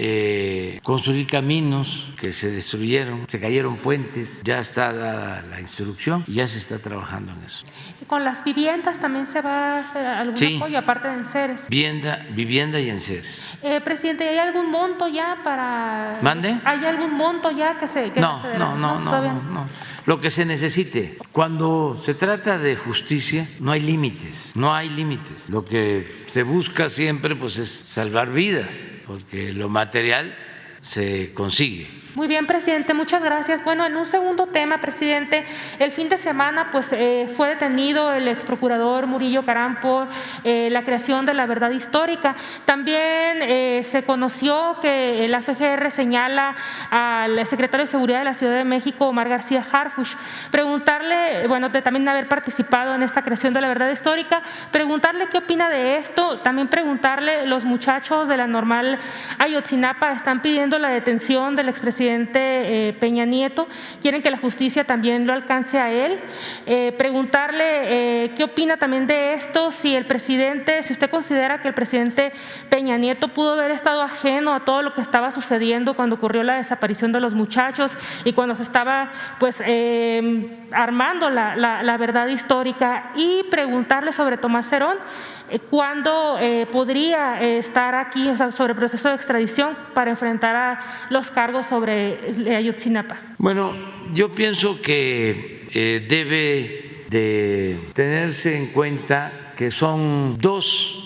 Speaker 1: construir caminos que se destruyeron, se cayeron puentes. Ya está dada la instrucción y ya se está trabajando en eso.
Speaker 8: ¿Con las viviendas también se va a hacer algún apoyo aparte de enseres?
Speaker 1: Vivienda y enseres.
Speaker 8: Presidente, ¿hay algún monto ya para...?
Speaker 1: ¿Mande?
Speaker 8: ¿Hay algún monto ya que se...?
Speaker 1: No. lo que se necesite. Cuando se trata de justicia no hay límites, no hay límites. Lo que se busca siempre pues es salvar vidas, porque lo material se consigue.
Speaker 8: Muy bien, presidente, muchas gracias. Bueno, en un segundo tema, presidente, el fin de semana pues fue detenido el exprocurador Murillo Caram por la creación de la verdad histórica. También se conoció que la FGR señala al secretario de Seguridad de la Ciudad de México, Omar García Harfuch. Preguntarle, bueno, de también haber participado en esta creación de la verdad histórica, preguntarle qué opina de esto, también preguntarle, los muchachos de la Normal Ayotzinapa están pidiendo la detención del expresidente Peña Nieto, quieren que la justicia también lo alcance a él. Preguntarle qué opina también de esto, si el presidente, si usted considera que el presidente Peña Nieto pudo haber estado ajeno a todo lo que estaba sucediendo cuando ocurrió la desaparición de los muchachos y cuando se estaba pues armando la verdad histórica, y preguntarle sobre Tomás Herón, cuándo podría estar aquí, o sea, sobre el proceso de extradición para enfrentar a los cargos sobre Ayotzinapa.
Speaker 1: Bueno, yo pienso que debe de tenerse en cuenta que son dos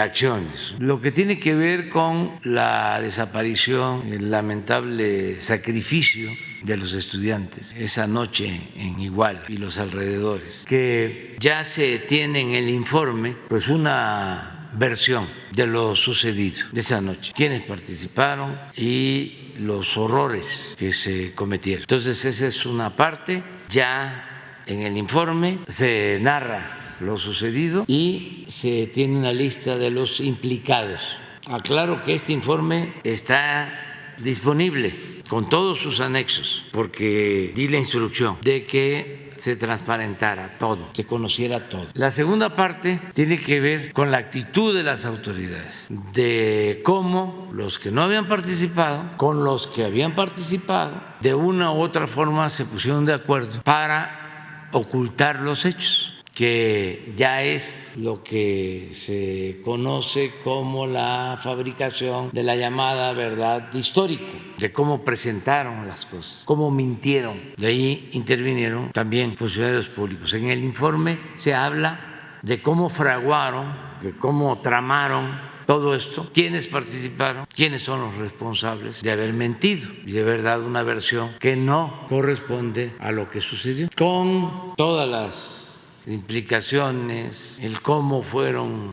Speaker 1: acciones. Lo que tiene que ver con la desaparición, el lamentable sacrificio de los estudiantes esa noche en Iguala y los alrededores, que ya se tiene en el informe pues una versión de lo sucedido de esa noche, quiénes participaron y los horrores que se cometieron. Entonces esa es una parte, ya en el informe se narra lo sucedido y se tiene una lista de los implicados. Aclaro que este informe está disponible con todos sus anexos, porque di la instrucción de que se transparentara todo, se conociera todo. La segunda parte tiene que ver con la actitud de las autoridades, de cómo los que no habían participado con los que habían participado de una u otra forma se pusieron de acuerdo para ocultar los hechos, que ya es lo que se conoce como la fabricación de la llamada verdad histórica, de cómo presentaron las cosas, cómo mintieron. De ahí intervinieron también funcionarios públicos. En el informe se habla de cómo fraguaron, de cómo tramaron todo esto, quiénes participaron, quiénes son los responsables de haber mentido y de haber dado una versión que no corresponde a lo que sucedió, con todas las implicaciones, el cómo fueron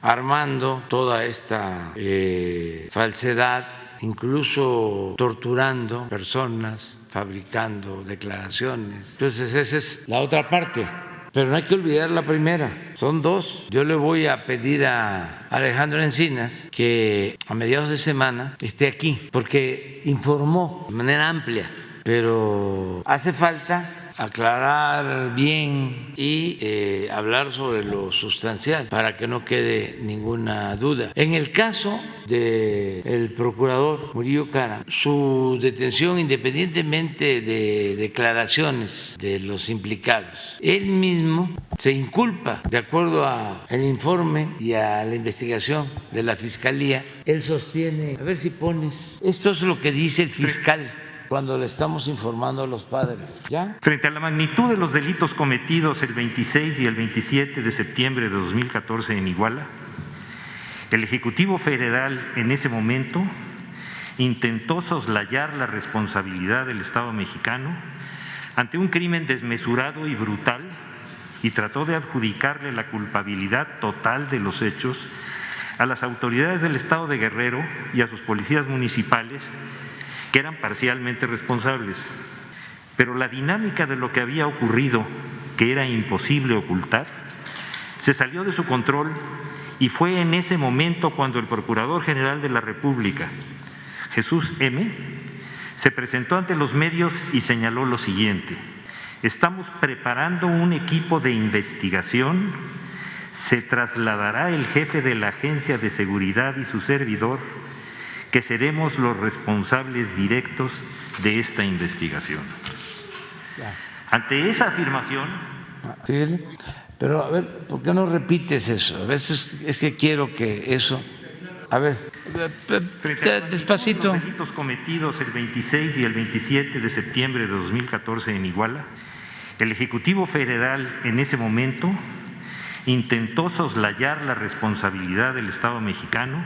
Speaker 1: armando toda esta falsedad, incluso torturando personas, fabricando declaraciones. Entonces esa es la otra parte, pero no hay que olvidar la primera, son dos. Yo le voy a pedir a Alejandro Encinas que a mediados de semana esté aquí, porque informó de manera amplia, pero hace falta aclarar bien y hablar sobre lo sustancial para que no quede ninguna duda. En el caso del procurador Murillo Caram, su detención, independientemente de declaraciones de los implicados, él mismo se inculpa, de acuerdo al informe y a la investigación de la Fiscalía. Él sostiene, a ver si pones, esto es lo que dice el fiscal cuando le estamos informando a los padres. ¿Ya?
Speaker 9: Frente a la magnitud de los delitos cometidos el 26 y el 27 de septiembre de 2014 en Iguala, el Ejecutivo Federal en ese momento intentó soslayar la responsabilidad del Estado mexicano ante un crimen desmesurado y brutal y trató de adjudicarle la culpabilidad total de los hechos a las autoridades del Estado de Guerrero y a sus policías municipales, que eran parcialmente responsables. Pero la dinámica de lo que había ocurrido, que era imposible ocultar, se salió de su control y fue en ese momento cuando el Procurador General de la República, Jesús M., se presentó ante los medios y señaló lo siguiente: estamos preparando un equipo de investigación, se trasladará el jefe de la Agencia de Seguridad y su servidor, que seremos los responsables directos de esta investigación. Ante esa afirmación…
Speaker 1: Pero a ver, ¿por qué no repites eso? A veces es que quiero que eso… A ver, despacito.
Speaker 9: Los delitos cometidos el 26 y el 27 de septiembre de 2014 en Iguala, el Ejecutivo Federal en ese momento intentó soslayar la responsabilidad del Estado mexicano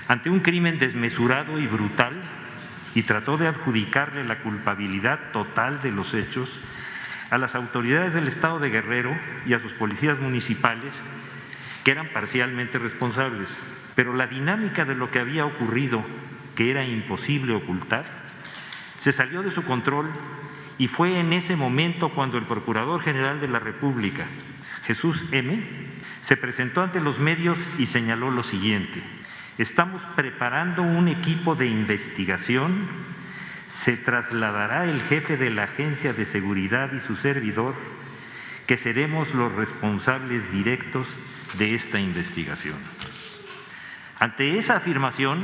Speaker 9: ante un crimen desmesurado y brutal y trató de adjudicarle la culpabilidad total de los hechos a las autoridades del Estado de Guerrero y a sus policías municipales, que eran parcialmente responsables. Pero la dinámica de lo que había ocurrido, que era imposible ocultar, se salió de su control y fue en ese momento cuando el Procurador General de la República, Jesús M., se presentó ante los medios y señaló lo siguiente: estamos preparando un equipo de investigación, se trasladará el jefe de la Agencia de Seguridad y su servidor, que seremos los responsables directos de esta investigación. Ante esa afirmación,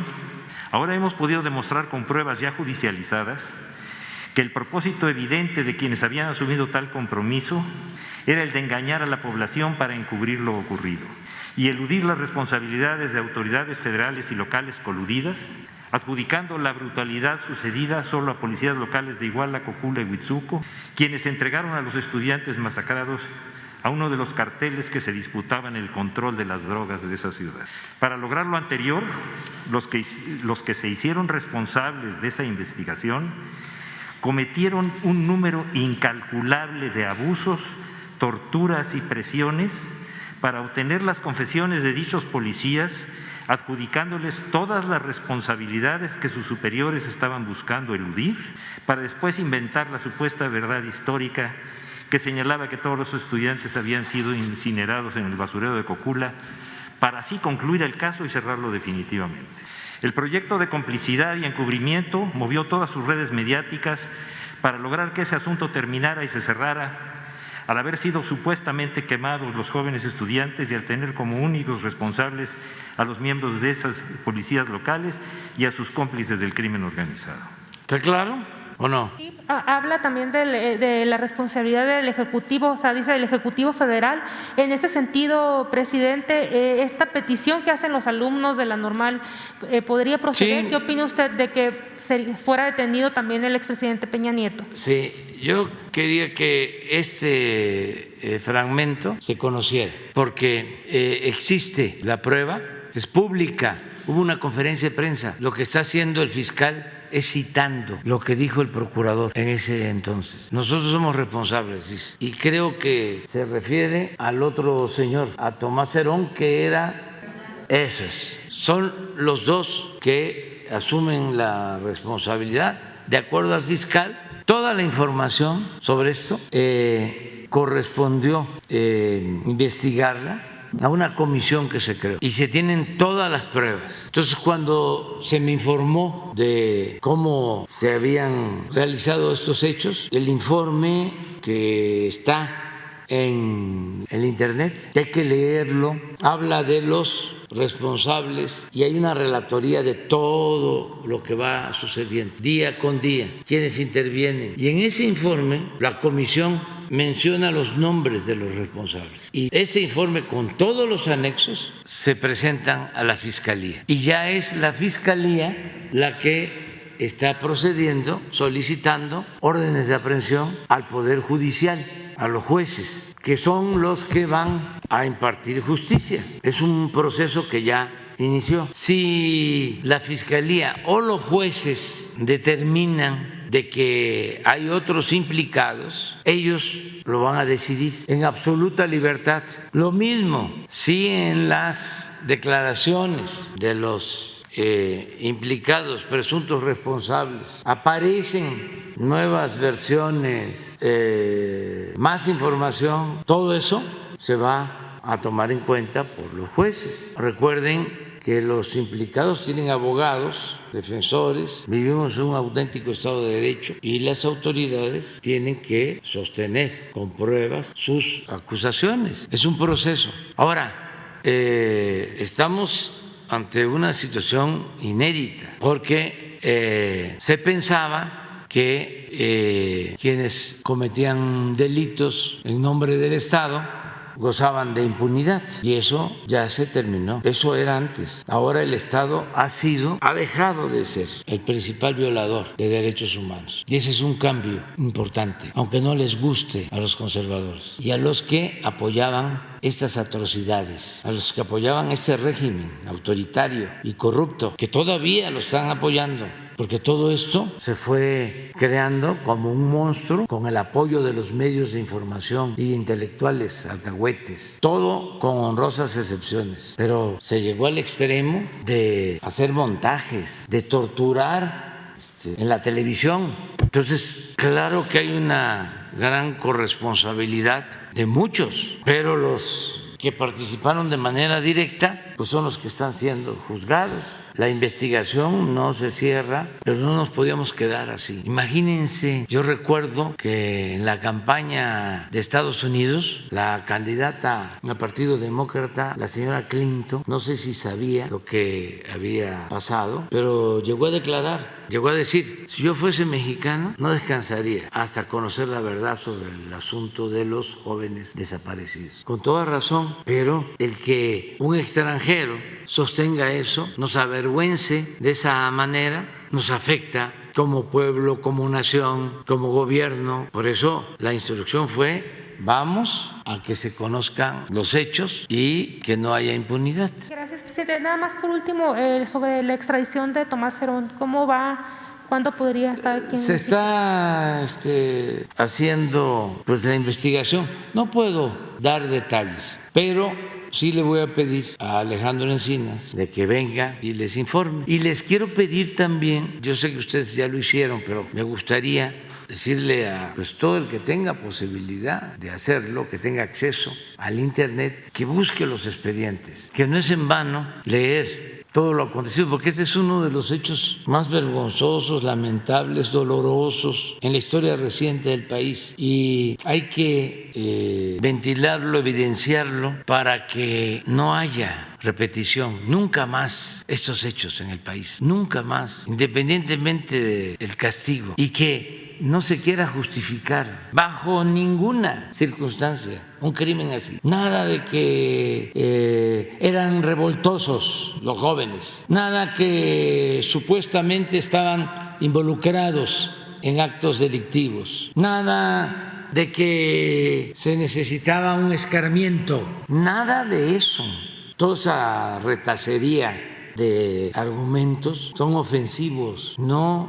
Speaker 9: ahora hemos podido demostrar con pruebas ya judicializadas que el propósito evidente de quienes habían asumido tal compromiso era el de engañar a la población para encubrir lo ocurrido y eludir las responsabilidades de autoridades federales y locales coludidas, adjudicando la brutalidad sucedida solo a policías locales de Iguala, Cocula y Huitzuco, quienes entregaron a los estudiantes masacrados a uno de los carteles que se disputaban el control de las drogas de esa ciudad. Para lograr lo anterior, los que se hicieron responsables de esa investigación cometieron un número incalculable de abusos, torturas y presiones para obtener las confesiones de dichos policías, adjudicándoles todas las responsabilidades que sus superiores estaban buscando eludir, para después inventar la supuesta verdad histórica que señalaba que todos los estudiantes habían sido incinerados en el basurero de Cocula, para así concluir el caso y cerrarlo definitivamente. El proyecto de complicidad y encubrimiento movió todas sus redes mediáticas para lograr que ese asunto terminara y se cerrara, al haber sido supuestamente quemados los jóvenes estudiantes y al tener como únicos responsables a los miembros de esas policías locales y a sus cómplices del crimen organizado.
Speaker 1: ¿Está claro o no?
Speaker 8: Sí, habla también de la responsabilidad del Ejecutivo, o sea, dice el Ejecutivo Federal. En este sentido, presidente, esta petición que hacen los alumnos de la Normal, ¿podría proceder? Sí. ¿Qué opina usted de que fuera detenido también el expresidente Peña Nieto?
Speaker 1: Sí, yo quería que este fragmento se conociera, porque existe la prueba, es pública, hubo una conferencia de prensa, lo que está haciendo el fiscal es citando lo que dijo el procurador en ese entonces. Nosotros somos responsables, y creo que se refiere al otro señor, a Tomás Herón, que era… Eso es. Son los dos que asumen la responsabilidad. De acuerdo al fiscal, toda la información sobre esto correspondió investigarla a una comisión que se creó y se tienen todas las pruebas. Entonces, cuando se me informó de cómo se habían realizado estos hechos, el informe que está en el internet, hay que leerlo, habla de los responsables y hay una relatoría de todo lo que va sucediendo día con día, quienes intervienen, y en ese informe la comisión menciona los nombres de los responsables y ese informe con todos los anexos se presentan a la Fiscalía y ya es la Fiscalía la que está procediendo, solicitando órdenes de aprehensión al Poder Judicial, a los jueces, que son los que van a impartir justicia. Es un proceso que ya inició. Si la Fiscalía o los jueces determinan de que hay otros implicados, ellos lo van a decidir en absoluta libertad. Lo mismo si en las declaraciones de los implicados, presuntos responsables, aparecen nuevas versiones, más información, todo eso se va a tomar en cuenta por los jueces. Recuerden que los implicados tienen abogados, defensores, vivimos en un auténtico Estado de Derecho y las autoridades tienen que sostener con pruebas sus acusaciones. Es un proceso. Ahora, estamos ante una situación inédita porque se pensaba que quienes cometían delitos en nombre del Estado gozaban de impunidad y eso ya se terminó. Eso era antes. Ahora el Estado ha dejado de ser el principal violador de derechos humanos y ese es un cambio importante, aunque no les guste a los conservadores y a los que apoyaban estas atrocidades, a los que apoyaban este régimen autoritario y corrupto, que todavía lo están apoyando, porque todo esto se fue creando como un monstruo con el apoyo de los medios de información y de intelectuales alcahuetes, todo con honrosas excepciones, pero se llegó al extremo de hacer montajes, de torturar en la televisión. Entonces, claro que hay una gran corresponsabilidad de muchos, pero los que participaron de manera directa pues son los que están siendo juzgados. La investigación no se cierra, pero no nos podíamos quedar así. Imagínense, yo recuerdo que en la campaña de Estados Unidos, la candidata al Partido Demócrata, la señora Clinton, no sé si sabía lo que había pasado, pero llegó a declarar, llegó a decir, si yo fuese mexicano, no descansaría hasta conocer la verdad sobre el asunto de los jóvenes desaparecidos. Con toda razón, pero el que un extranjero sostenga eso, nos avergüence de esa manera, nos afecta como pueblo, como nación, como gobierno. Por eso la instrucción fue: vamos a que se conozcan los hechos y que no haya impunidad.
Speaker 8: Gracias, presidente. Nada más por último, sobre la extradición de Tomás Herón, ¿cómo va? ¿Cuándo podría estar aquí?
Speaker 1: Se está haciendo pues la investigación. No puedo dar detalles, pero sí le voy a pedir a Alejandro Encinas de que venga y les informe. Y les quiero pedir también, yo sé que ustedes ya lo hicieron, pero me gustaría decirle a pues, todo el que tenga posibilidad de hacerlo, que tenga acceso al Internet, que busque los expedientes, que no es en vano leer todo lo acontecido, porque este es uno de los hechos más vergonzosos, lamentables, dolorosos en la historia reciente del país y hay que ventilarlo, evidenciarlo para que no haya repetición, nunca más estos hechos en el país, nunca más, independientemente del castigo, y que no se quiera justificar bajo ninguna circunstancia un crimen así. Nada de que eran revoltosos los jóvenes, nada que supuestamente estaban involucrados en actos delictivos, nada de que se necesitaba un escarmiento, nada de eso. Toda esa retacería de argumentos son ofensivos, no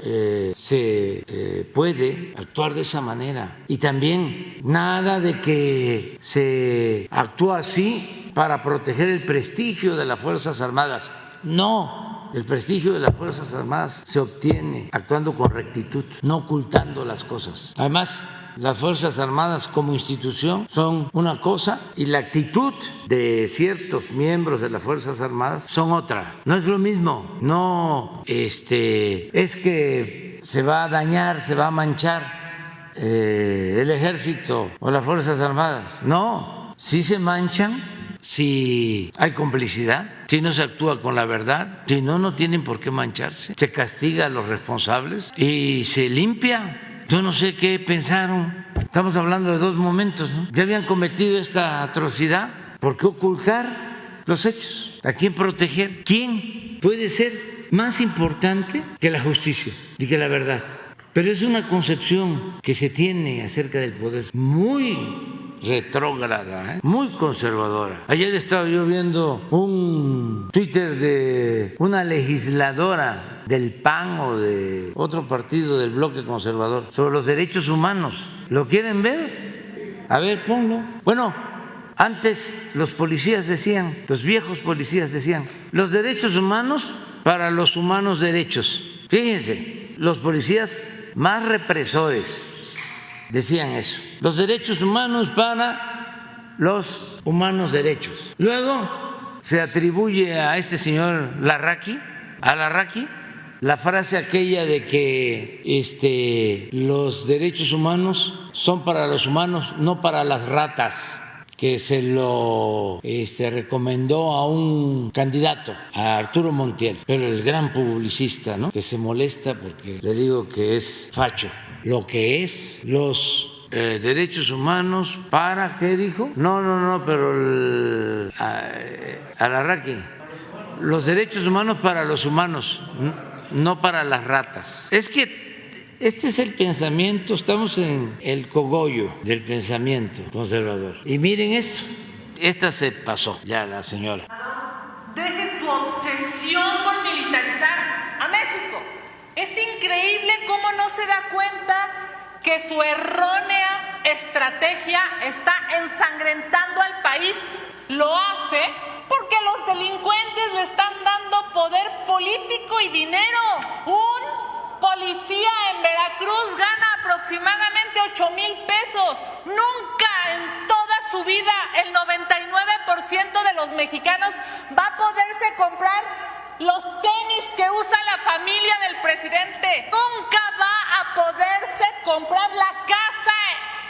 Speaker 1: se puede actuar de esa manera. Y también nada de que se actúa así para proteger el prestigio de las Fuerzas Armadas. No, el prestigio de las Fuerzas Armadas se obtiene actuando con rectitud, no ocultando las cosas. Además, las Fuerzas Armadas como institución son una cosa y la actitud de ciertos miembros de las Fuerzas Armadas son otra. No es lo mismo. No es que se va a dañar, se va a manchar el Ejército o las Fuerzas Armadas. No, sí se manchan si hay complicidad, si no se actúa con la verdad, si no, no tienen por qué mancharse. Se castiga a los responsables y se limpia. Yo no sé qué pensaron. Estamos hablando de dos momentos, ¿no? Ya habían cometido esta atrocidad. ¿Por qué ocultar los hechos? ¿A quién proteger? ¿Quién puede ser más importante que la justicia y que la verdad? Pero es una concepción que se tiene acerca del poder muy retrógrada, muy conservadora. Ayer estaba yo viendo un Twitter de una legisladora del PAN o de otro partido del bloque conservador sobre los derechos humanos. ¿Lo quieren ver? A ver, ponlo. Bueno, antes los policías decían, los viejos policías decían, los derechos humanos para los humanos derechos. Fíjense, los policías más represores decían eso. Los derechos humanos para los humanos derechos. Luego se atribuye a este señor Larraqui, la frase aquella de que los derechos humanos son para los humanos, no para las ratas, que se lo recomendó a un candidato, a Arturo Montiel, pero el gran publicista, ¿no? Que se molesta porque le digo que es facho. Lo que es, los derechos humanos para, ¿qué dijo? No, pero Alarraqui, los derechos humanos para los humanos, no para las ratas. Es que este es el pensamiento, estamos en el cogollo del pensamiento conservador. Y miren esto, esta se pasó ya la señora.
Speaker 10: Deje su obsesión por militarizar a México. Es increíble cómo no se da cuenta que su errónea estrategia está ensangrentando al país. Lo hace porque los delincuentes le están dando poder político y dinero. Un policía en Veracruz gana aproximadamente 8,000 pesos. Nunca en toda su vida el 99% de los mexicanos va a poderse comprar los tenis que usa la familia del presidente. Nunca va a poderse comprar la casa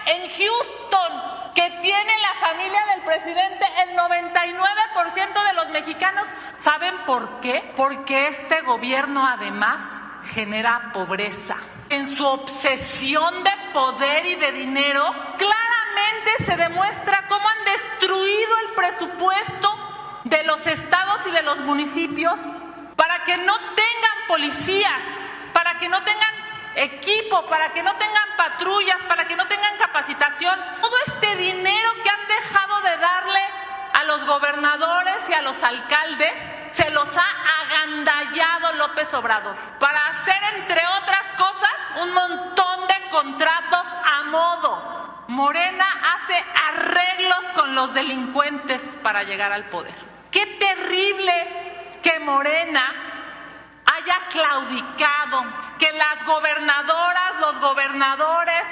Speaker 10: en Houston que tiene la familia del presidente. El 99% de los mexicanos. ¿Saben por qué? Porque este gobierno además genera pobreza. En su obsesión de poder y de dinero, claramente se demuestra cómo han destruido el presupuesto de los estados y de los municipios para que no tengan policías, para que no tengan equipo, para que no tengan patrullas, para que no tengan capacitación. Todo este dinero que han dejado de darle a los gobernadores y a los alcaldes se los ha agandallado López Obrador para hacer, entre otras cosas, un montón de contratos a modo. Morena hace arreglos con los delincuentes para llegar al poder. Qué terrible que Morena haya claudicado, que las gobernadoras, los gobernadores,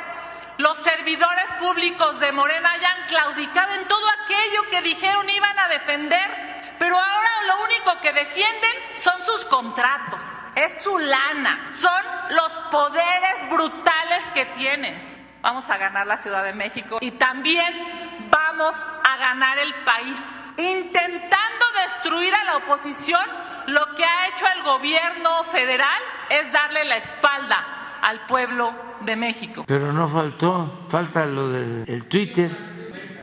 Speaker 10: los servidores públicos de Morena hayan claudicado en todo aquello que dijeron iban a defender, pero ahora lo único que defienden son sus contratos, es su lana, son los poderes brutales que tienen. Vamos a ganar la Ciudad de México y también vamos a ganar el país. Intentando destruir a la oposición, lo que ha hecho el gobierno federal es darle la espalda al pueblo de México.
Speaker 1: Pero no falta lo del Twitter,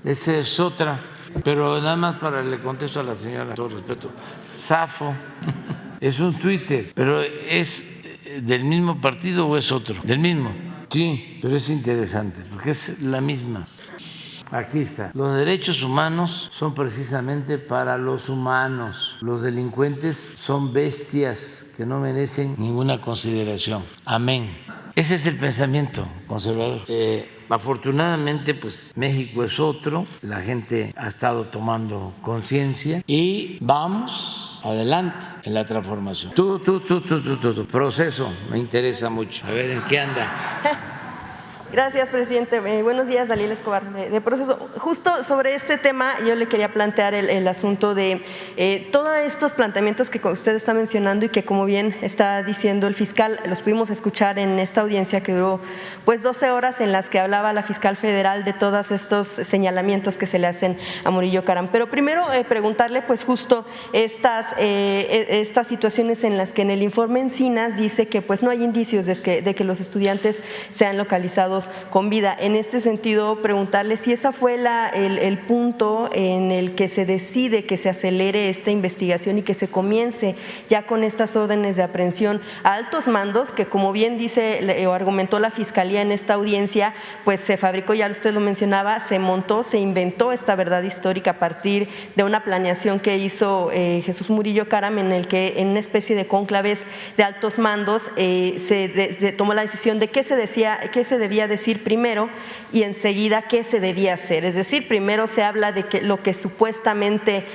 Speaker 1: esa es otra. Pero nada más le contesto a la señora, todo respeto, Zafo, es un Twitter, pero ¿es del mismo partido o es otro? Del mismo, sí, pero es interesante, porque es la misma. Aquí está. Los derechos humanos son precisamente para los humanos. Los delincuentes son bestias que no merecen ninguna consideración. Amén. Ese es el pensamiento conservador. Afortunadamente, pues México es otro. La gente ha estado tomando conciencia y vamos adelante en la transformación. Tu proceso me interesa mucho. A ver, ¿en qué anda?
Speaker 11: Gracias, presidente. Buenos días, Dalila Escobar, de Proceso. Justo sobre este tema yo le quería plantear el asunto de todos estos planteamientos que usted está mencionando y que, como bien está diciendo el fiscal, los pudimos escuchar en esta audiencia que duró pues 12 horas, en las que hablaba la fiscal federal de todos estos señalamientos que se le hacen a Murillo Karam. Pero primero preguntarle pues justo estas situaciones en las que en el informe Encinas dice que pues no hay indicios de que los estudiantes sean localizados con vida. En este sentido, preguntarle si esa fue el punto en el que se decide que se acelere esta investigación y que se comience ya con estas órdenes de aprehensión a altos mandos, que como bien dice o argumentó la Fiscalía en esta audiencia, pues se fabricó, ya usted lo mencionaba, se montó, se inventó esta verdad histórica a partir de una planeación que hizo Jesús Murillo Karam, en el que en una especie de cónclaves de altos mandos se tomó la decisión de qué se debía decir primero y enseguida qué se debía hacer. Es decir, primero se habla de que lo que supuestamente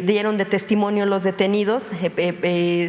Speaker 11: dieron de testimonio los detenidos,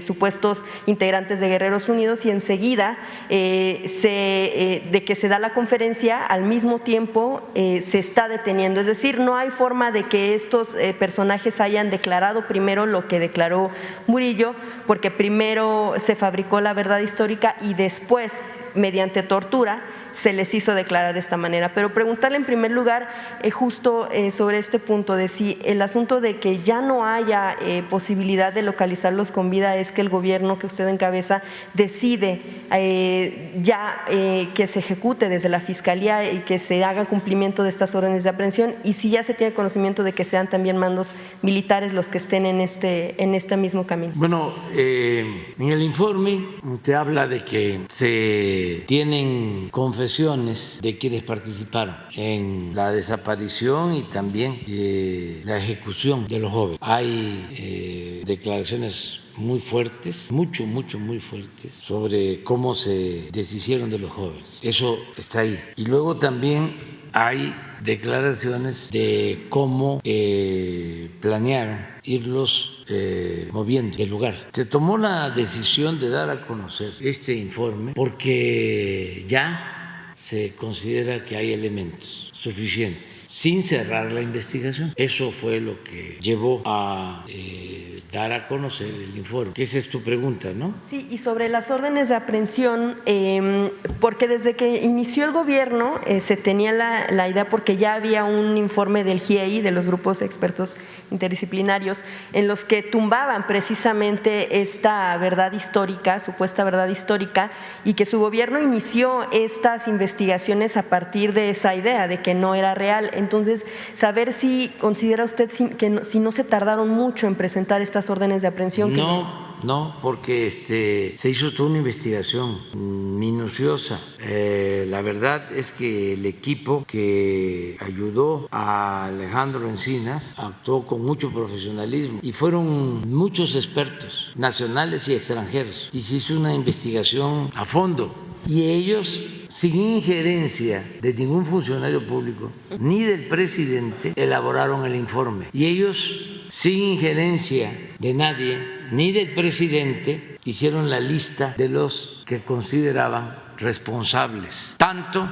Speaker 11: supuestos integrantes de Guerreros Unidos, y enseguida de que se da la conferencia, al mismo tiempo se está deteniendo. Es decir, no hay forma de que estos personajes hayan declarado primero lo que declaró Murillo, porque primero se fabricó la verdad histórica y después mediante tortura, se les hizo declarar de esta manera. Pero preguntarle en primer lugar justo sobre este punto de si el asunto de que ya no haya posibilidad de localizarlos con vida es que el gobierno que usted encabeza decide que se ejecute desde la Fiscalía y que se haga cumplimiento de estas órdenes de aprehensión, y si ya se tiene conocimiento de que sean también mandos militares los que estén en este mismo camino.
Speaker 1: Bueno, en el informe se habla de que se tienen confesiones de quienes participaron en la desaparición y también la ejecución de los jóvenes. Hay declaraciones muy fuertes, muy fuertes, sobre cómo se deshicieron de los jóvenes. Eso está ahí. Y luego también hay declaraciones de cómo planearon irlos moviendo del lugar. Se tomó la decisión de dar a conocer este informe porque ya se considera que hay elementos suficientes sin cerrar la investigación. Eso fue lo que llevó a dar a conocer el informe. Que esa es tu pregunta, ¿no?
Speaker 11: Sí, y sobre las órdenes de aprehensión, porque desde que inició el gobierno se tenía la idea, porque ya había un informe del GIEI, de los grupos expertos interdisciplinarios, en los que tumbaban precisamente esta verdad histórica, supuesta verdad histórica, y que su gobierno inició estas investigaciones a partir de esa idea de que no era real. Entonces, saber si considera usted que si no se tardaron mucho en presentar estas órdenes de aprehensión.
Speaker 1: No, porque se hizo toda una investigación minuciosa. La verdad es que el equipo que ayudó a Alejandro Encinas actuó con mucho profesionalismo y fueron muchos expertos nacionales y extranjeros, y se hizo una investigación a fondo. Y ellos, sin injerencia de ningún funcionario público ni del presidente, elaboraron el informe. Y ellos, sin injerencia de nadie ni del presidente, hicieron la lista de los que consideraban responsables, tanto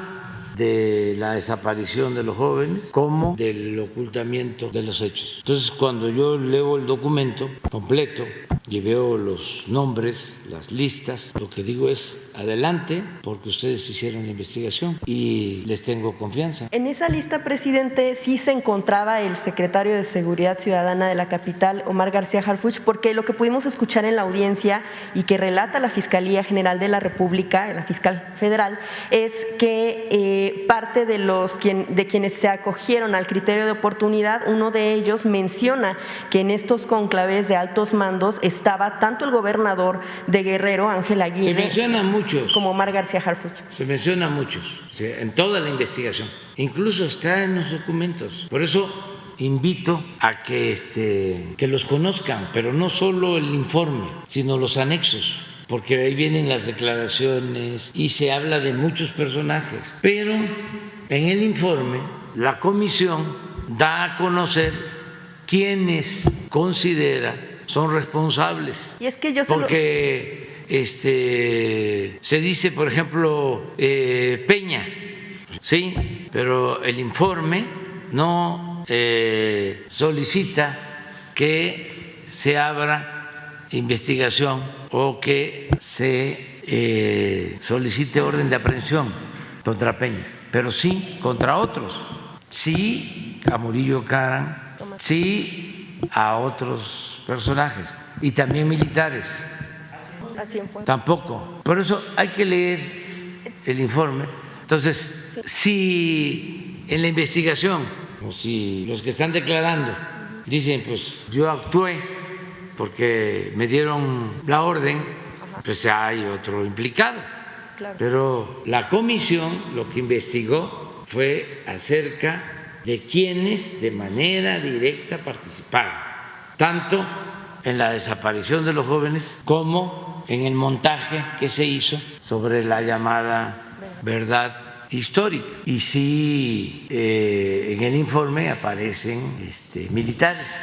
Speaker 1: de la desaparición de los jóvenes como del ocultamiento de los hechos. Entonces, cuando yo leo el documento completo y veo los nombres, las listas, lo que digo es adelante, porque ustedes hicieron la investigación y les tengo confianza.
Speaker 11: En esa lista, presidente, sí se encontraba el secretario de Seguridad Ciudadana de la capital, Omar García Harfuch, porque lo que pudimos escuchar en la audiencia y que relata la Fiscalía General de la República, la fiscal federal, es que parte de quienes se acogieron al criterio de oportunidad, uno de ellos menciona que en estos cónclaves de altos mandos estaba tanto el gobernador de Guerrero, Ángel Aguirre,
Speaker 1: se mencionan muchos,
Speaker 11: como Omar García Harfuch.
Speaker 1: Se mencionan muchos, ¿sí?, en toda la investigación, incluso está en los documentos. Por eso invito a que los conozcan, pero no solo el informe, sino los anexos, porque ahí vienen las declaraciones y se habla de muchos personajes. Pero en el informe la comisión da a conocer quiénes considera son responsables.
Speaker 11: Y es que yo
Speaker 1: porque se dice, por ejemplo, Peña, sí, pero el informe no solicita que se abra investigación o que se solicite orden de aprehensión contra Peña, pero sí contra otros, sí a Murillo Karam, sí a otros personajes y también militares. Tampoco. Por eso hay que leer el informe. Entonces, si en la investigación, o si los que están declarando dicen, pues yo actué porque me dieron la orden, pues hay otro implicado.
Speaker 11: Claro.
Speaker 1: Pero la comisión lo que investigó fue acerca de quienes de manera directa participaron, tanto en la desaparición de los jóvenes como en el montaje que se hizo sobre la llamada verdad histórica. Y sí, en el informe aparecen militares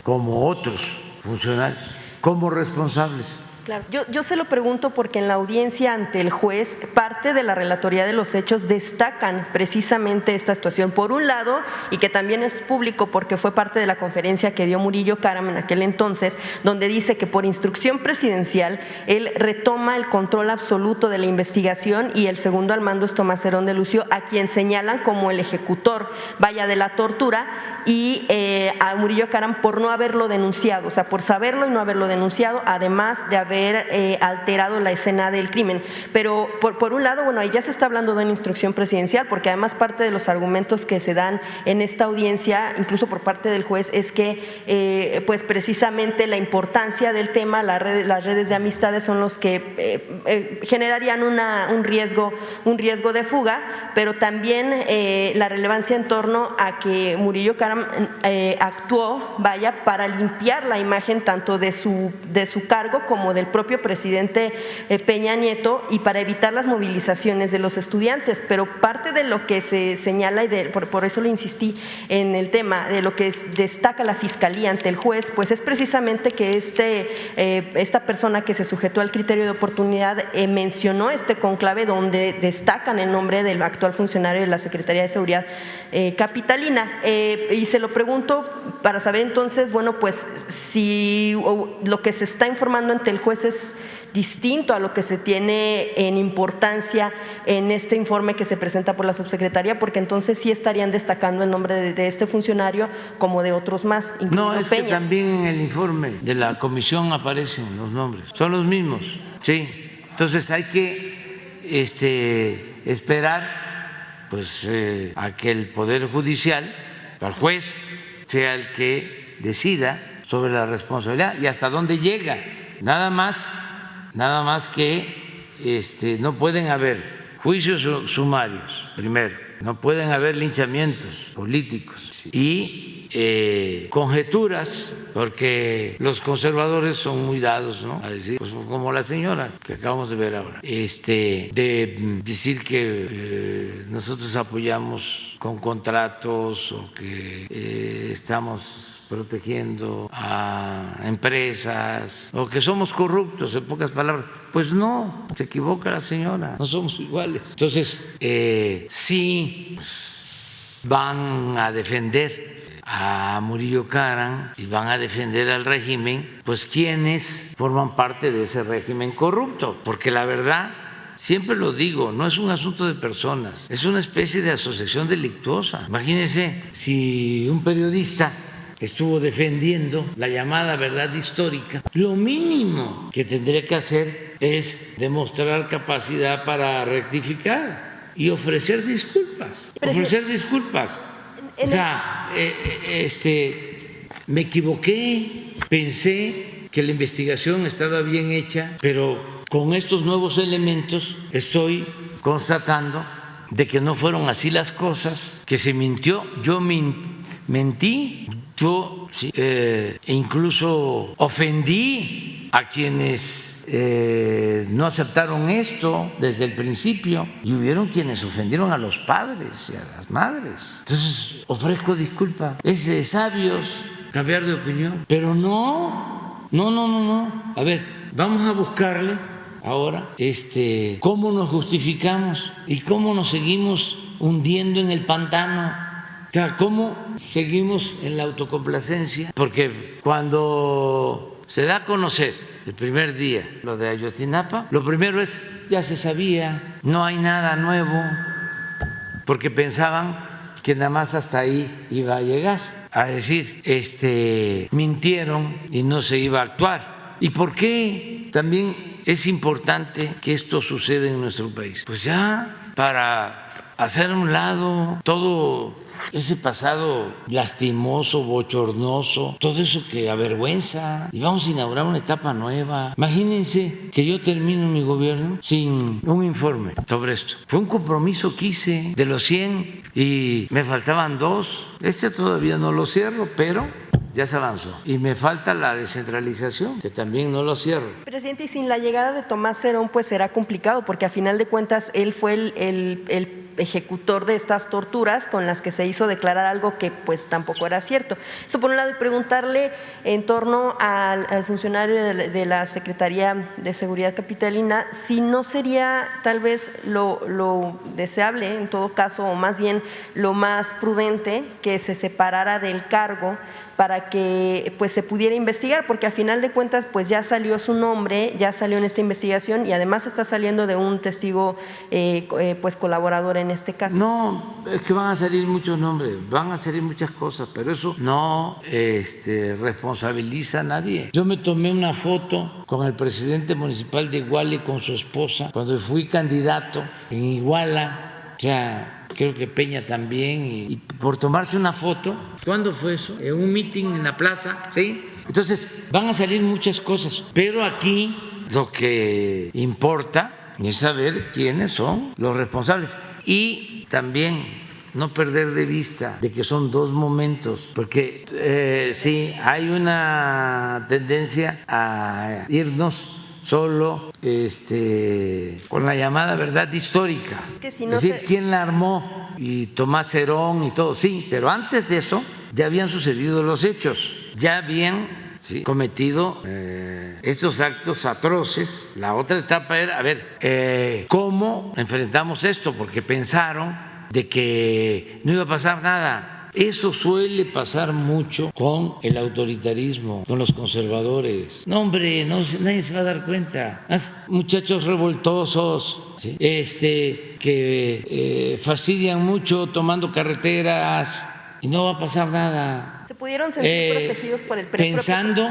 Speaker 1: como otros funcionarios como responsables
Speaker 11: Claro. Yo se lo pregunto porque en la audiencia ante el juez, parte de la relatoría de los hechos destacan precisamente esta situación. Por un lado, y que también es público porque fue parte de la conferencia que dio Murillo Karam en aquel entonces, donde dice que por instrucción presidencial él retoma el control absoluto de la investigación y el segundo al mando es Tomás Herón de Lucio, a quien señalan como el ejecutor, vaya, de la tortura, y a Murillo Karam por no haberlo denunciado, o sea, por saberlo y no haberlo denunciado, además de haber alterado la escena del crimen. Pero por un lado, bueno, ahí ya se está hablando de una instrucción presidencial, porque además parte de los argumentos que se dan en esta audiencia, incluso por parte del juez, es que pues precisamente la importancia del tema, las redes de amistades son los que generarían un riesgo de fuga, pero también la relevancia en torno a que Murillo Karam actuó, vaya, para limpiar la imagen tanto de su cargo como del propio presidente Peña Nieto y para evitar las movilizaciones de los estudiantes. Pero parte de lo que se señala, y por eso le insistí en el tema, de lo que destaca la Fiscalía ante el juez, pues es precisamente que esta persona que se sujetó al criterio de oportunidad mencionó este conclave donde destacan el nombre del actual funcionario de la Secretaría de Seguridad capitalina. Y se lo pregunto para saber entonces, bueno, pues si lo que se está informando ante el juez es distinto a lo que se tiene en importancia en este informe que se presenta por la subsecretaría, porque entonces sí estarían destacando el nombre de este funcionario como de otros más, incluido
Speaker 1: No, es
Speaker 11: Peña.
Speaker 1: que también en el informe de la comisión aparecen los nombres, son los mismos, sí. Entonces hay que esperar pues a que el Poder Judicial, al juez, sea el que decida sobre la responsabilidad y hasta dónde llega. Nada más que no pueden haber juicios sumarios, primero, no pueden haber linchamientos políticos y conjeturas, porque los conservadores son muy dados, ¿no?, a decir, pues, como la señora que acabamos de ver ahora, de decir que nosotros apoyamos con contratos o que estamos protegiendo a empresas o que somos corruptos, en pocas palabras. Pues no, se equivoca la señora, no somos iguales. Entonces, sí, pues, van a defender a Murillo Karam y van a defender al régimen, pues quienes forman parte de ese régimen corrupto, porque la verdad, siempre lo digo, no es un asunto de personas, es una especie de asociación delictuosa. Imagínense si un periodista estuvo defendiendo la llamada verdad histórica, lo mínimo que tendría que hacer es demostrar capacidad para rectificar y ofrecer disculpas. O sea, me equivoqué, pensé que la investigación estaba bien hecha, pero con estos nuevos elementos estoy constatando de que no fueron así las cosas, que se mintió, yo mentí. Yo incluso ofendí a quienes no aceptaron esto desde el principio y hubieron quienes ofendieron a los padres y a las madres. Entonces ofrezco disculpa. Es de sabios cambiar de opinión, pero no. A ver, vamos a buscarle ahora cómo nos justificamos y cómo nos seguimos hundiendo en el pantano. O sea, ¿cómo seguimos en la autocomplacencia? Porque cuando se da a conocer el primer día lo de Ayotzinapa, lo primero es, ya se sabía, no hay nada nuevo, porque pensaban que nada más hasta ahí iba a llegar, a decir, mintieron y no se iba a actuar. ¿Y por qué también es importante que esto suceda en nuestro país? Pues ya para hacer a un lado todo ese pasado lastimoso, bochornoso, todo eso que avergüenza, y vamos a inaugurar una etapa nueva. Imagínense que yo termino mi gobierno sin un informe sobre esto. Fue un compromiso que hice de los 100 y me faltaban 2. Todavía no lo cierro, pero ya se avanzó. Y me falta la descentralización, que también no lo cierro.
Speaker 11: Presidente, y sin la llegada de Tomás Herón, pues será complicado, porque a final de cuentas él fue el ejecutor de estas torturas con las que se hizo declarar algo que pues tampoco era cierto. Eso por un lado, y preguntarle en torno al funcionario de la Secretaría de Seguridad Capitalina si no sería tal vez lo deseable en todo caso, o más bien lo más prudente, que se separara del cargo para que pues se pudiera investigar, porque a final de cuentas pues ya salió su nombre, ya salió en esta investigación y además está saliendo de un testigo pues colaborador en este caso.
Speaker 1: No, es que van a salir muchos nombres, van a salir muchas cosas, pero eso no responsabiliza a nadie. Yo me tomé una foto con el presidente municipal de Iguala y con su esposa cuando fui candidato en Iguala, o sea, creo que Peña también, y por tomarse una foto. ¿Cuándo fue eso? En un meeting en la plaza, ¿sí? Entonces, van a salir muchas cosas, pero aquí lo que importa es saber quiénes son los responsables y también no perder de vista de que son dos momentos, porque sí, hay una tendencia a irnos solo con la llamada verdad histórica, es decir, quién la armó y Tomás Herón y todo, sí, pero antes de eso ya habían sucedido los hechos, ya habían cometido estos actos atroces. La otra etapa era, a ver, ¿cómo enfrentamos esto? Porque pensaron de que no iba a pasar nada. Eso suele pasar mucho con el autoritarismo, con los conservadores. No, hombre, nadie se va a dar cuenta. Muchachos revoltosos, ¿sí? Que fastidian mucho tomando carreteras y no va a pasar nada.
Speaker 11: Se pudieron sentir protegidos por el
Speaker 1: pensando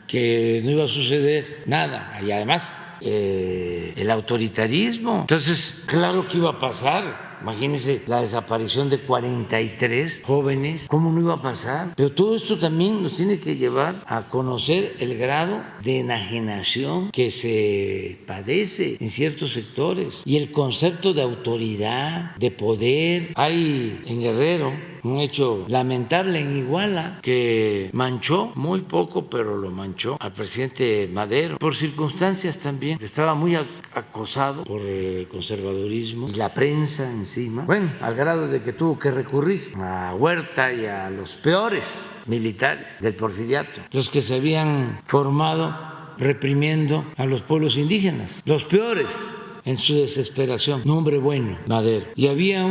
Speaker 1: que no iba a suceder nada. Y además, el autoritarismo. Entonces, claro que iba a pasar. Imagínense la desaparición de 43 jóvenes, ¿cómo no iba a pasar? Pero todo esto también nos tiene que llevar a conocer el grado de enajenación que se padece en ciertos sectores y el concepto de autoridad, de poder. Hay en Guerrero un hecho lamentable en Iguala que manchó muy poco, pero lo manchó al presidente Madero por circunstancias también. Estaba muy acosado por el conservadurismo y la prensa encima. Bueno, al grado de que tuvo que recurrir a Huerta y a los peores militares del Porfiriato, los que se habían formado reprimiendo a los pueblos indígenas, los peores. En su desesperación, un hombre bueno, Madero. Y había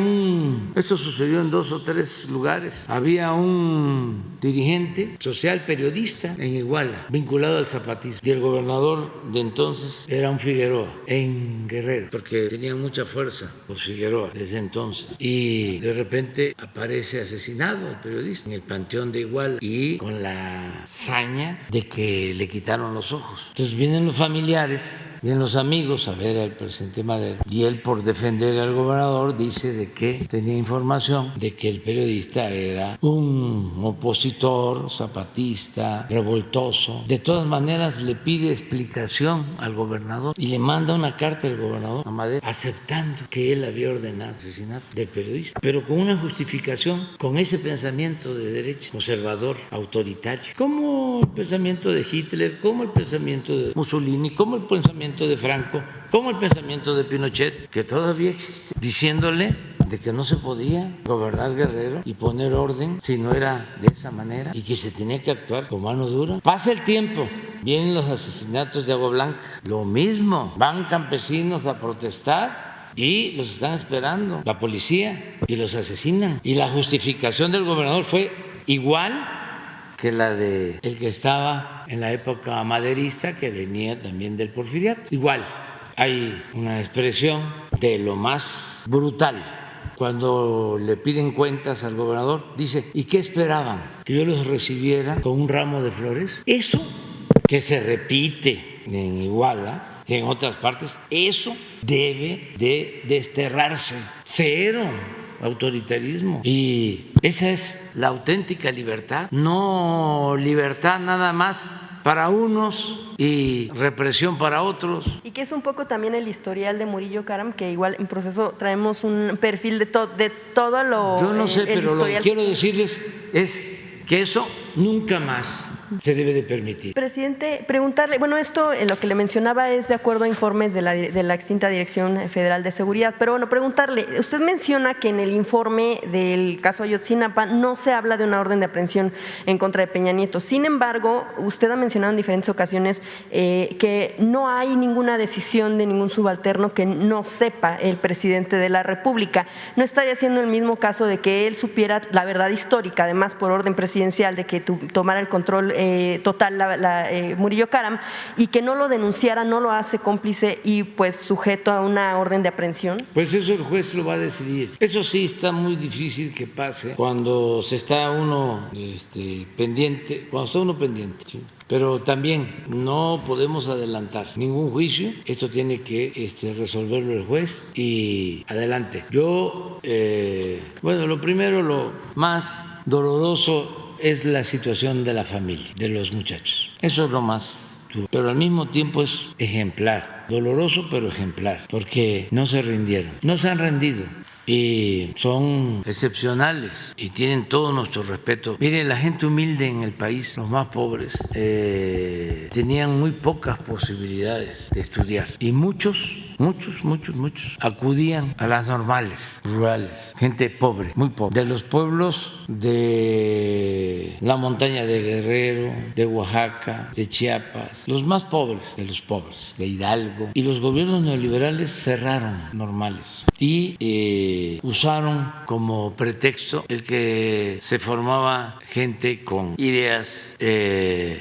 Speaker 1: esto sucedió en 2 o 3 lugares, había un dirigente social, periodista en Iguala, vinculado al zapatismo. Y el gobernador de entonces era un Figueroa, en Guerrero, porque tenían mucha fuerza los Figueroa desde entonces. Y de repente aparece asesinado el periodista en el panteón de Iguala y con la saña de que le quitaron los ojos. Entonces vienen los familiares, vienen los amigos a ver al presidente Madero y él, por defender al gobernador, dice de que tenía información de que el periodista era un opositor zapatista, revoltoso. De todas maneras le pide explicación al gobernador y le manda una carta al gobernador, a Madero, aceptando que él había ordenado el asesinato del periodista, pero con una justificación, con ese pensamiento de derecha, conservador, autoritario, como el pensamiento de Hitler, como el pensamiento de Mussolini, como el pensamiento de Franco, como el pensamiento de Pinochet, que todavía existe, diciéndole de que no se podía gobernar Guerrero y poner orden si no era de esa manera y que se tenía que actuar con mano dura. Pasa el tiempo, vienen los asesinatos de Agua Blanca, lo mismo, van campesinos a protestar y los están esperando la policía y los asesinan. Y la justificación del gobernador fue igual que la de el que estaba en la época maderista, que venía también del Porfiriato. Igual, hay una expresión de lo más brutal. Cuando le piden cuentas al gobernador, dice, ¿y qué esperaban? ¿Que yo los recibiera con un ramo de flores? Eso que se repite en Iguala y en otras partes, eso debe de desterrarse. Cero autoritarismo. Y esa es la auténtica libertad. No libertad nada más para unos y represión para otros.
Speaker 11: Y que es un poco también el historial de Murillo Karam, que igual en proceso traemos un perfil de todo lo...
Speaker 1: Yo no sé, pero lo que quiero decirles es que eso nunca más se debe de permitir.
Speaker 11: Presidente, preguntarle, bueno, esto lo que le mencionaba es de acuerdo a informes de la extinta Dirección Federal de Seguridad, pero bueno, preguntarle, usted menciona que en el informe del caso Ayotzinapa no se habla de una orden de aprehensión en contra de Peña Nieto. Sin embargo, usted ha mencionado en diferentes ocasiones que no hay ninguna decisión de ningún subalterno que no sepa el presidente de la República. ¿No estaría siendo el mismo caso de que él supiera la verdad histórica, además por orden presidencial, de que tomara el control total Murillo Karam y que no lo denunciara, no lo hace cómplice y pues sujeto a una orden de aprehensión?
Speaker 1: Pues eso el juez lo va a decidir. Eso sí está muy difícil que pase cuando se está uno pendiente, ¿sí? Pero también no podemos adelantar ningún juicio. Esto tiene que resolverlo el juez y adelante. Yo, lo primero, lo más doloroso es la situación de la familia, de los muchachos. Eso es lo más duro. Pero al mismo tiempo es ejemplar. Doloroso, pero ejemplar. Porque no se rindieron. No se han rendido. Y son excepcionales y tienen todo nuestro respeto. Miren, la gente humilde en el país, los más pobres, tenían muy pocas posibilidades de estudiar. Y muchos acudían a las normales, rurales, gente pobre, muy pobre, de los pueblos de la montaña de Guerrero, de Oaxaca, de Chiapas, los más pobres de los pobres, de Hidalgo. Y los gobiernos neoliberales cerraron normales y usaron como pretexto el que se formaba gente con ideas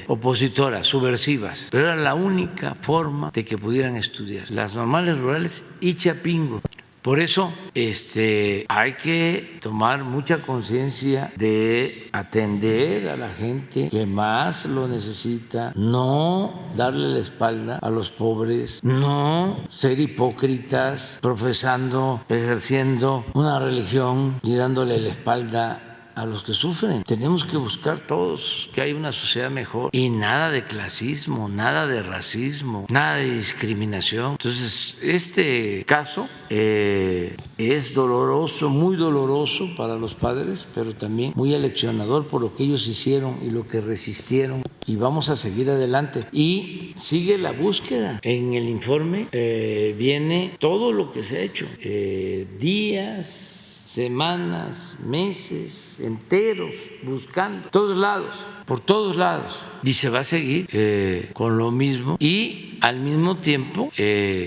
Speaker 1: opositoras, subversivas, pero era la única forma de que pudieran estudiar, las normales rurales y Chapingo. Por eso hay que tomar mucha conciencia de atender a la gente que más lo necesita, no darle la espalda a los pobres, no ser hipócritas profesando, ejerciendo una religión y dándole la espalda a los que sufren. Tenemos que buscar todos que haya una sociedad mejor y nada de clasismo, nada de racismo, nada de discriminación. Entonces, este caso es doloroso, muy doloroso para los padres, pero también muy aleccionador por lo que ellos hicieron y lo que resistieron. Y vamos a seguir adelante. Y sigue la búsqueda. En el informe viene todo lo que se ha hecho. Días, semanas, meses enteros buscando, por todos lados. Y se va a seguir con lo mismo y al mismo tiempo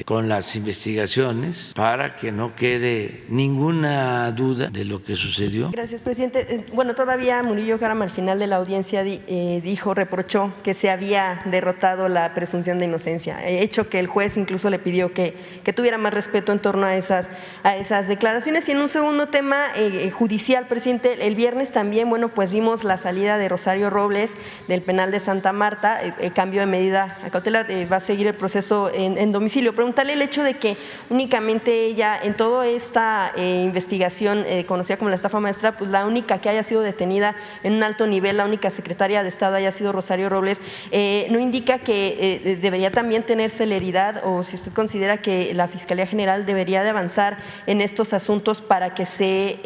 Speaker 1: con las investigaciones para que no quede ninguna duda de lo que sucedió.
Speaker 11: Gracias, presidente. Bueno, todavía Murillo Karam al final de la audiencia reprochó que se había derrotado la presunción de inocencia, hecho que el juez incluso le pidió que tuviera más respeto en torno a esas declaraciones. Y en un segundo tema judicial, presidente, el viernes también, pues vimos la salida de Rosario Robles del penal de Santa Marta, cambio de medida cautelar, va a seguir el proceso en domicilio. Preguntarle el hecho de que únicamente ella, en toda esta investigación conocida como la estafa maestra, pues la única que haya sido detenida en un alto nivel, la única secretaria de Estado haya sido Rosario Robles, ¿no indica que debería también tener celeridad o si usted considera que la Fiscalía General debería de avanzar en estos asuntos para que se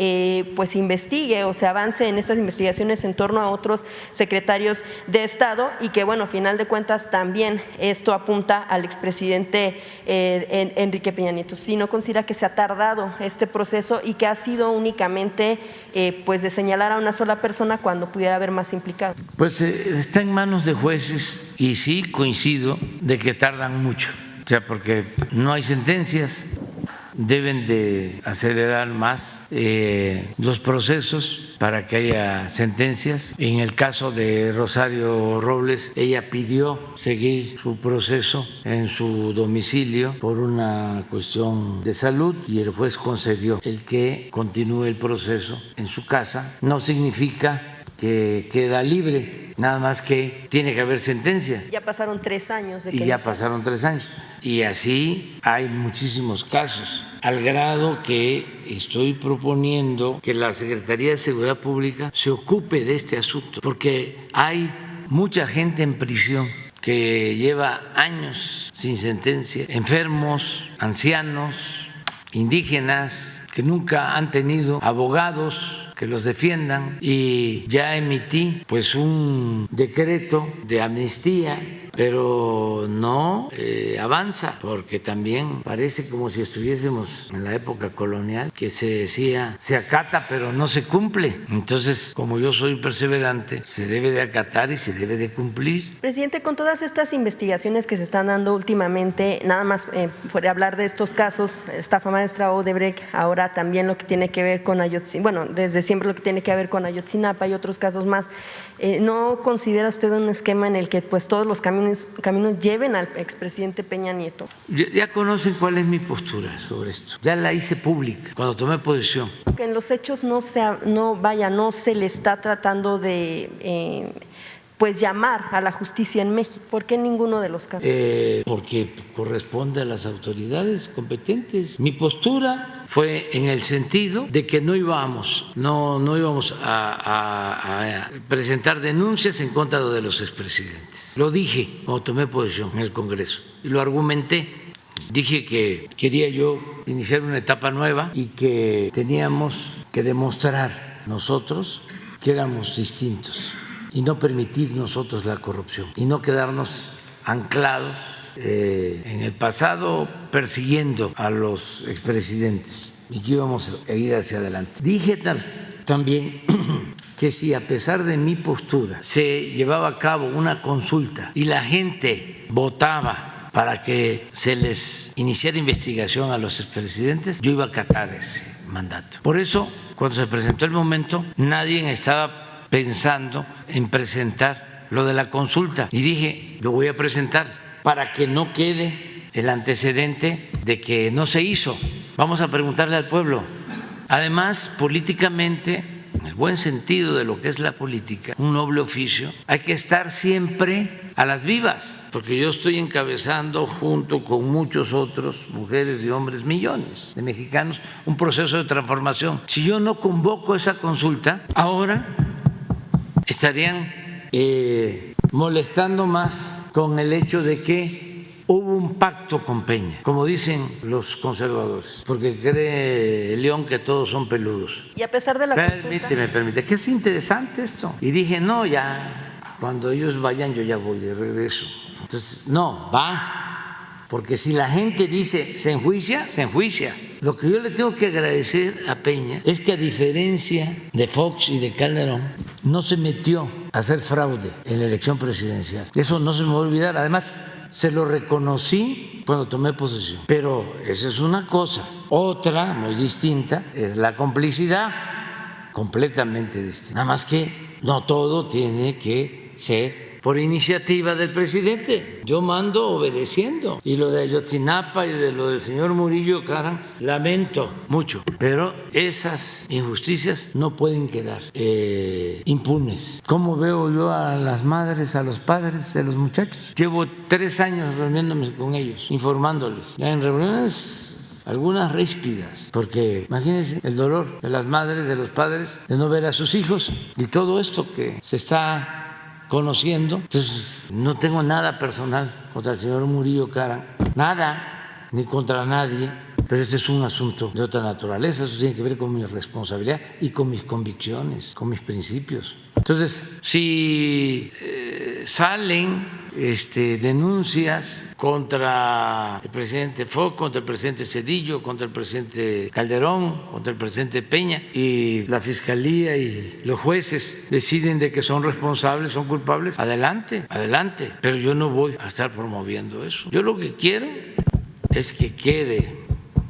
Speaker 11: investigue o se avance en estas investigaciones en torno a otros secretarios de Estado y que, a final de cuentas también esto apunta al expresidente Enrique Peña Nieto? Si no considera que se ha tardado este proceso y que ha sido únicamente de señalar a una sola persona cuando pudiera haber más implicados.
Speaker 1: Pues está en manos de jueces y sí coincido de que tardan mucho, porque no hay sentencias. Deben de acelerar más los procesos para que haya sentencias. En el caso de Rosario Robles, ella pidió seguir su proceso en su domicilio por una cuestión de salud y el juez concedió el que continúe el proceso en su casa. No significa que queda libre, nada más que tiene que haber sentencia.
Speaker 11: Ya pasaron 3 años.
Speaker 1: Pasaron 3 años. Y así hay muchísimos casos, al grado que estoy proponiendo que la Secretaría de Seguridad Pública se ocupe de este asunto, porque hay mucha gente en prisión que lleva años sin sentencia, enfermos, ancianos, indígenas, que nunca han tenido abogados que los defiendan, y ya emití pues un decreto de amnistía, pero no avanza, porque también parece como si estuviésemos en la época colonial, que se decía se acata pero no se cumple. Entonces, como yo soy perseverante, se debe de acatar y se debe de cumplir.
Speaker 11: Presidente, con todas estas investigaciones que se están dando últimamente, nada más por hablar de estos casos, estafa maestra Odebrecht, ahora también lo que tiene que ver con Ayotzinapa, bueno, desde siempre lo que tiene que ver con Ayotzinapa y otros casos más, ¿no considera usted un esquema en el que pues todos los caminos lleven al expresidente Peña Nieto?
Speaker 1: Ya conocen cuál es mi postura sobre esto. Ya la hice pública cuando tomé posición.
Speaker 11: Que en los hechos no se le está tratando de pues llamar a la justicia en México. ¿Por qué en ninguno de los casos?
Speaker 1: Porque corresponde a las autoridades competentes. Mi postura fue en el sentido de que no íbamos a presentar denuncias en contra de los expresidentes. Lo dije cuando tomé posición en el Congreso y lo argumenté. Dije que quería yo iniciar una etapa nueva y que teníamos que demostrar nosotros que éramos distintos y no permitir nosotros la corrupción y no quedarnos anclados en el pasado persiguiendo a los expresidentes y que íbamos a ir hacia adelante. Dije también que si a pesar de mi postura se llevaba a cabo una consulta y la gente votaba para que se les iniciara investigación a los expresidentes, yo iba a acatar ese mandato. Por eso, cuando se presentó el momento, nadie estaba pensando en presentar lo de la consulta y dije, lo voy a presentar para que no quede el antecedente de que no se hizo. Vamos a preguntarle al pueblo. Además, políticamente, en el buen sentido de lo que es la política, un noble oficio, hay que estar siempre a las vivas, porque yo estoy encabezando junto con muchos otros, mujeres y hombres, millones de mexicanos, un proceso de transformación. Si yo no convoco esa consulta, ahora estarían molestando más con el hecho de que hubo un pacto con Peña, como dicen los conservadores, porque cree León que todos son peludos.
Speaker 11: Y a pesar de la
Speaker 1: Permíteme, que es interesante esto. Y dije, no, ya, cuando ellos vayan yo ya voy de regreso. Entonces, no, va, porque si la gente dice se enjuicia, se enjuicia. Lo que yo le tengo que agradecer a Peña es que, a diferencia de Fox y de Calderón, no se metió a hacer fraude en la elección presidencial. Eso no se me va a olvidar. Además, se lo reconocí cuando tomé posesión. Pero esa es una cosa. Otra, muy distinta, es la complicidad, completamente distinta. Nada más que no todo tiene que ser por iniciativa del presidente. Yo mando obedeciendo. Y lo de Ayotzinapa y de lo del señor Murillo Karam, lamento mucho. Pero esas injusticias no pueden quedar impunes. ¿Cómo veo yo a las madres, a los padres de los muchachos? Llevo 3 años reuniéndome con ellos, informándoles. Ya en reuniones algunas ríspidas, porque imagínense el dolor de las madres, de los padres, de no ver a sus hijos y todo esto que se está conociendo. Entonces, no tengo nada personal contra el señor Murillo Karam, nada, ni contra nadie, pero este es un asunto de otra naturaleza. Eso tiene que ver con mi responsabilidad y con mis convicciones, con mis principios. Entonces, si salen denuncias contra el presidente Fox, contra el presidente Zedillo, contra el presidente Calderón, contra el presidente Peña, y la fiscalía y los jueces deciden de que son responsables, son culpables, adelante, adelante, pero yo no voy a estar promoviendo eso. Yo lo que quiero es que quede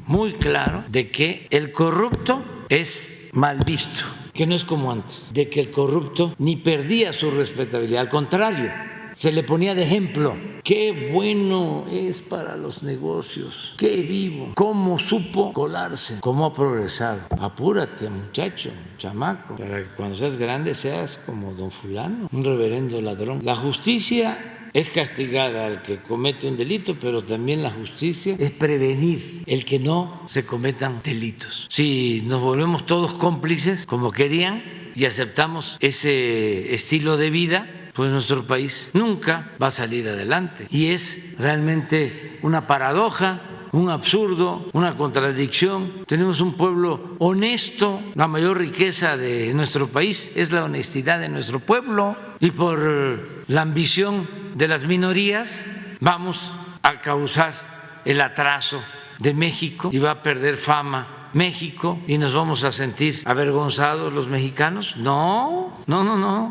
Speaker 1: muy claro de que el corrupto es mal visto, que no es como antes, de que el corrupto ni perdía su respetabilidad, al contrario, se le ponía de ejemplo. Qué bueno es para los negocios, qué vivo, cómo supo colarse, cómo ha progresado. Apúrate, muchacho, chamaco, para que cuando seas grande seas como don fulano, un reverendo ladrón. La justicia es castigar al que comete un delito, pero también la justicia es prevenir el que no se cometan delitos. Si nos volvemos todos cómplices, como querían, y aceptamos ese estilo de vida, pues nuestro país nunca va a salir adelante. Y es realmente una paradoja un absurdo, una contradicción. Tenemos un pueblo honesto. La mayor riqueza de nuestro país es la honestidad de nuestro pueblo, y por la ambición de las minorías vamos a causar el atraso de México y va a perder fama México y nos vamos a sentir avergonzados los mexicanos. No.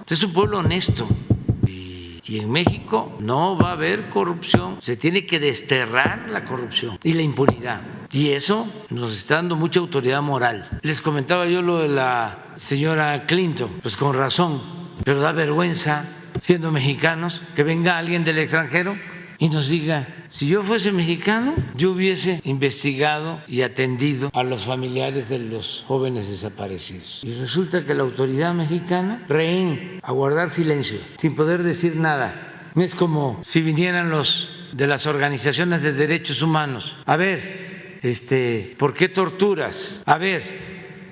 Speaker 1: Este es un pueblo honesto. Y en México no va a haber corrupción. Se tiene que desterrar la corrupción y la impunidad. Y eso nos está dando mucha autoridad moral. Les comentaba yo lo de la señora Clinton, pues con razón, pero da vergüenza, siendo mexicanos, que venga alguien del extranjero y nos diga: si yo fuese mexicano, yo hubiese investigado y atendido a los familiares de los jóvenes desaparecidos. Y resulta que la autoridad mexicana, rehén, a guardar silencio, sin poder decir nada. Es como si vinieran los de las organizaciones de derechos humanos. A ver, ¿por qué torturas? A ver,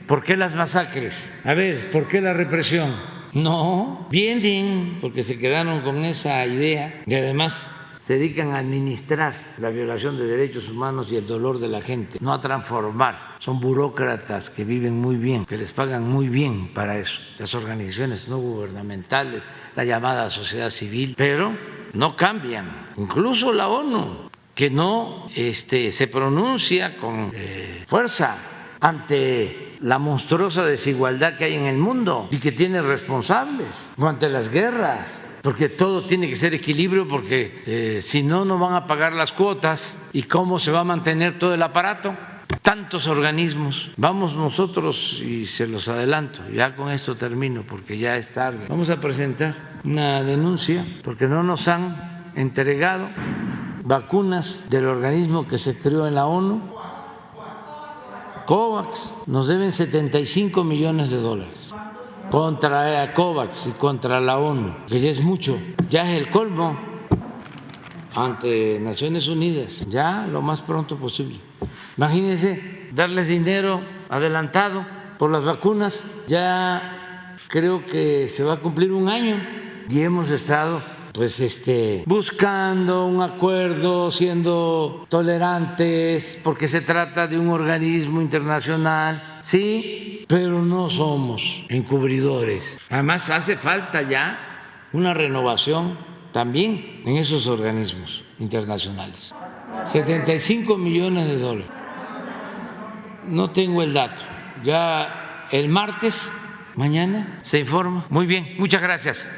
Speaker 1: ¿por qué las masacres? A ver, ¿por qué la represión? No, vienen porque se quedaron con esa idea y además se dedican a administrar la violación de derechos humanos y el dolor de la gente, no a transformar. Son burócratas que viven muy bien, que les pagan muy bien para eso. Las organizaciones no gubernamentales, la llamada sociedad civil, pero no cambian. Incluso la ONU, que no se pronuncia con fuerza ante la monstruosa desigualdad que hay en el mundo y que tiene responsables, o ante las guerras. Porque todo tiene que ser equilibrio, porque si no, no van a pagar las cuotas. ¿Y cómo se va a mantener todo el aparato? Tantos organismos. Vamos nosotros, y se los adelanto, ya con esto termino porque ya es tarde. Vamos a presentar una denuncia porque no nos han entregado vacunas del organismo que se creó en la ONU, COVAX. Nos deben $75 millones contra COVAX y contra la ONU, que ya es mucho, ya es el colmo ante Naciones Unidas, ya lo más pronto posible. Imagínense darles dinero adelantado por las vacunas. Ya creo que se va a cumplir un año y hemos estado buscando un acuerdo, siendo tolerantes, porque se trata de un organismo internacional, sí, pero no somos encubridores. Además, hace falta ya una renovación también en esos organismos internacionales. $75 millones. No tengo el dato. Ya el martes, mañana, se informa. Muy bien, muchas gracias.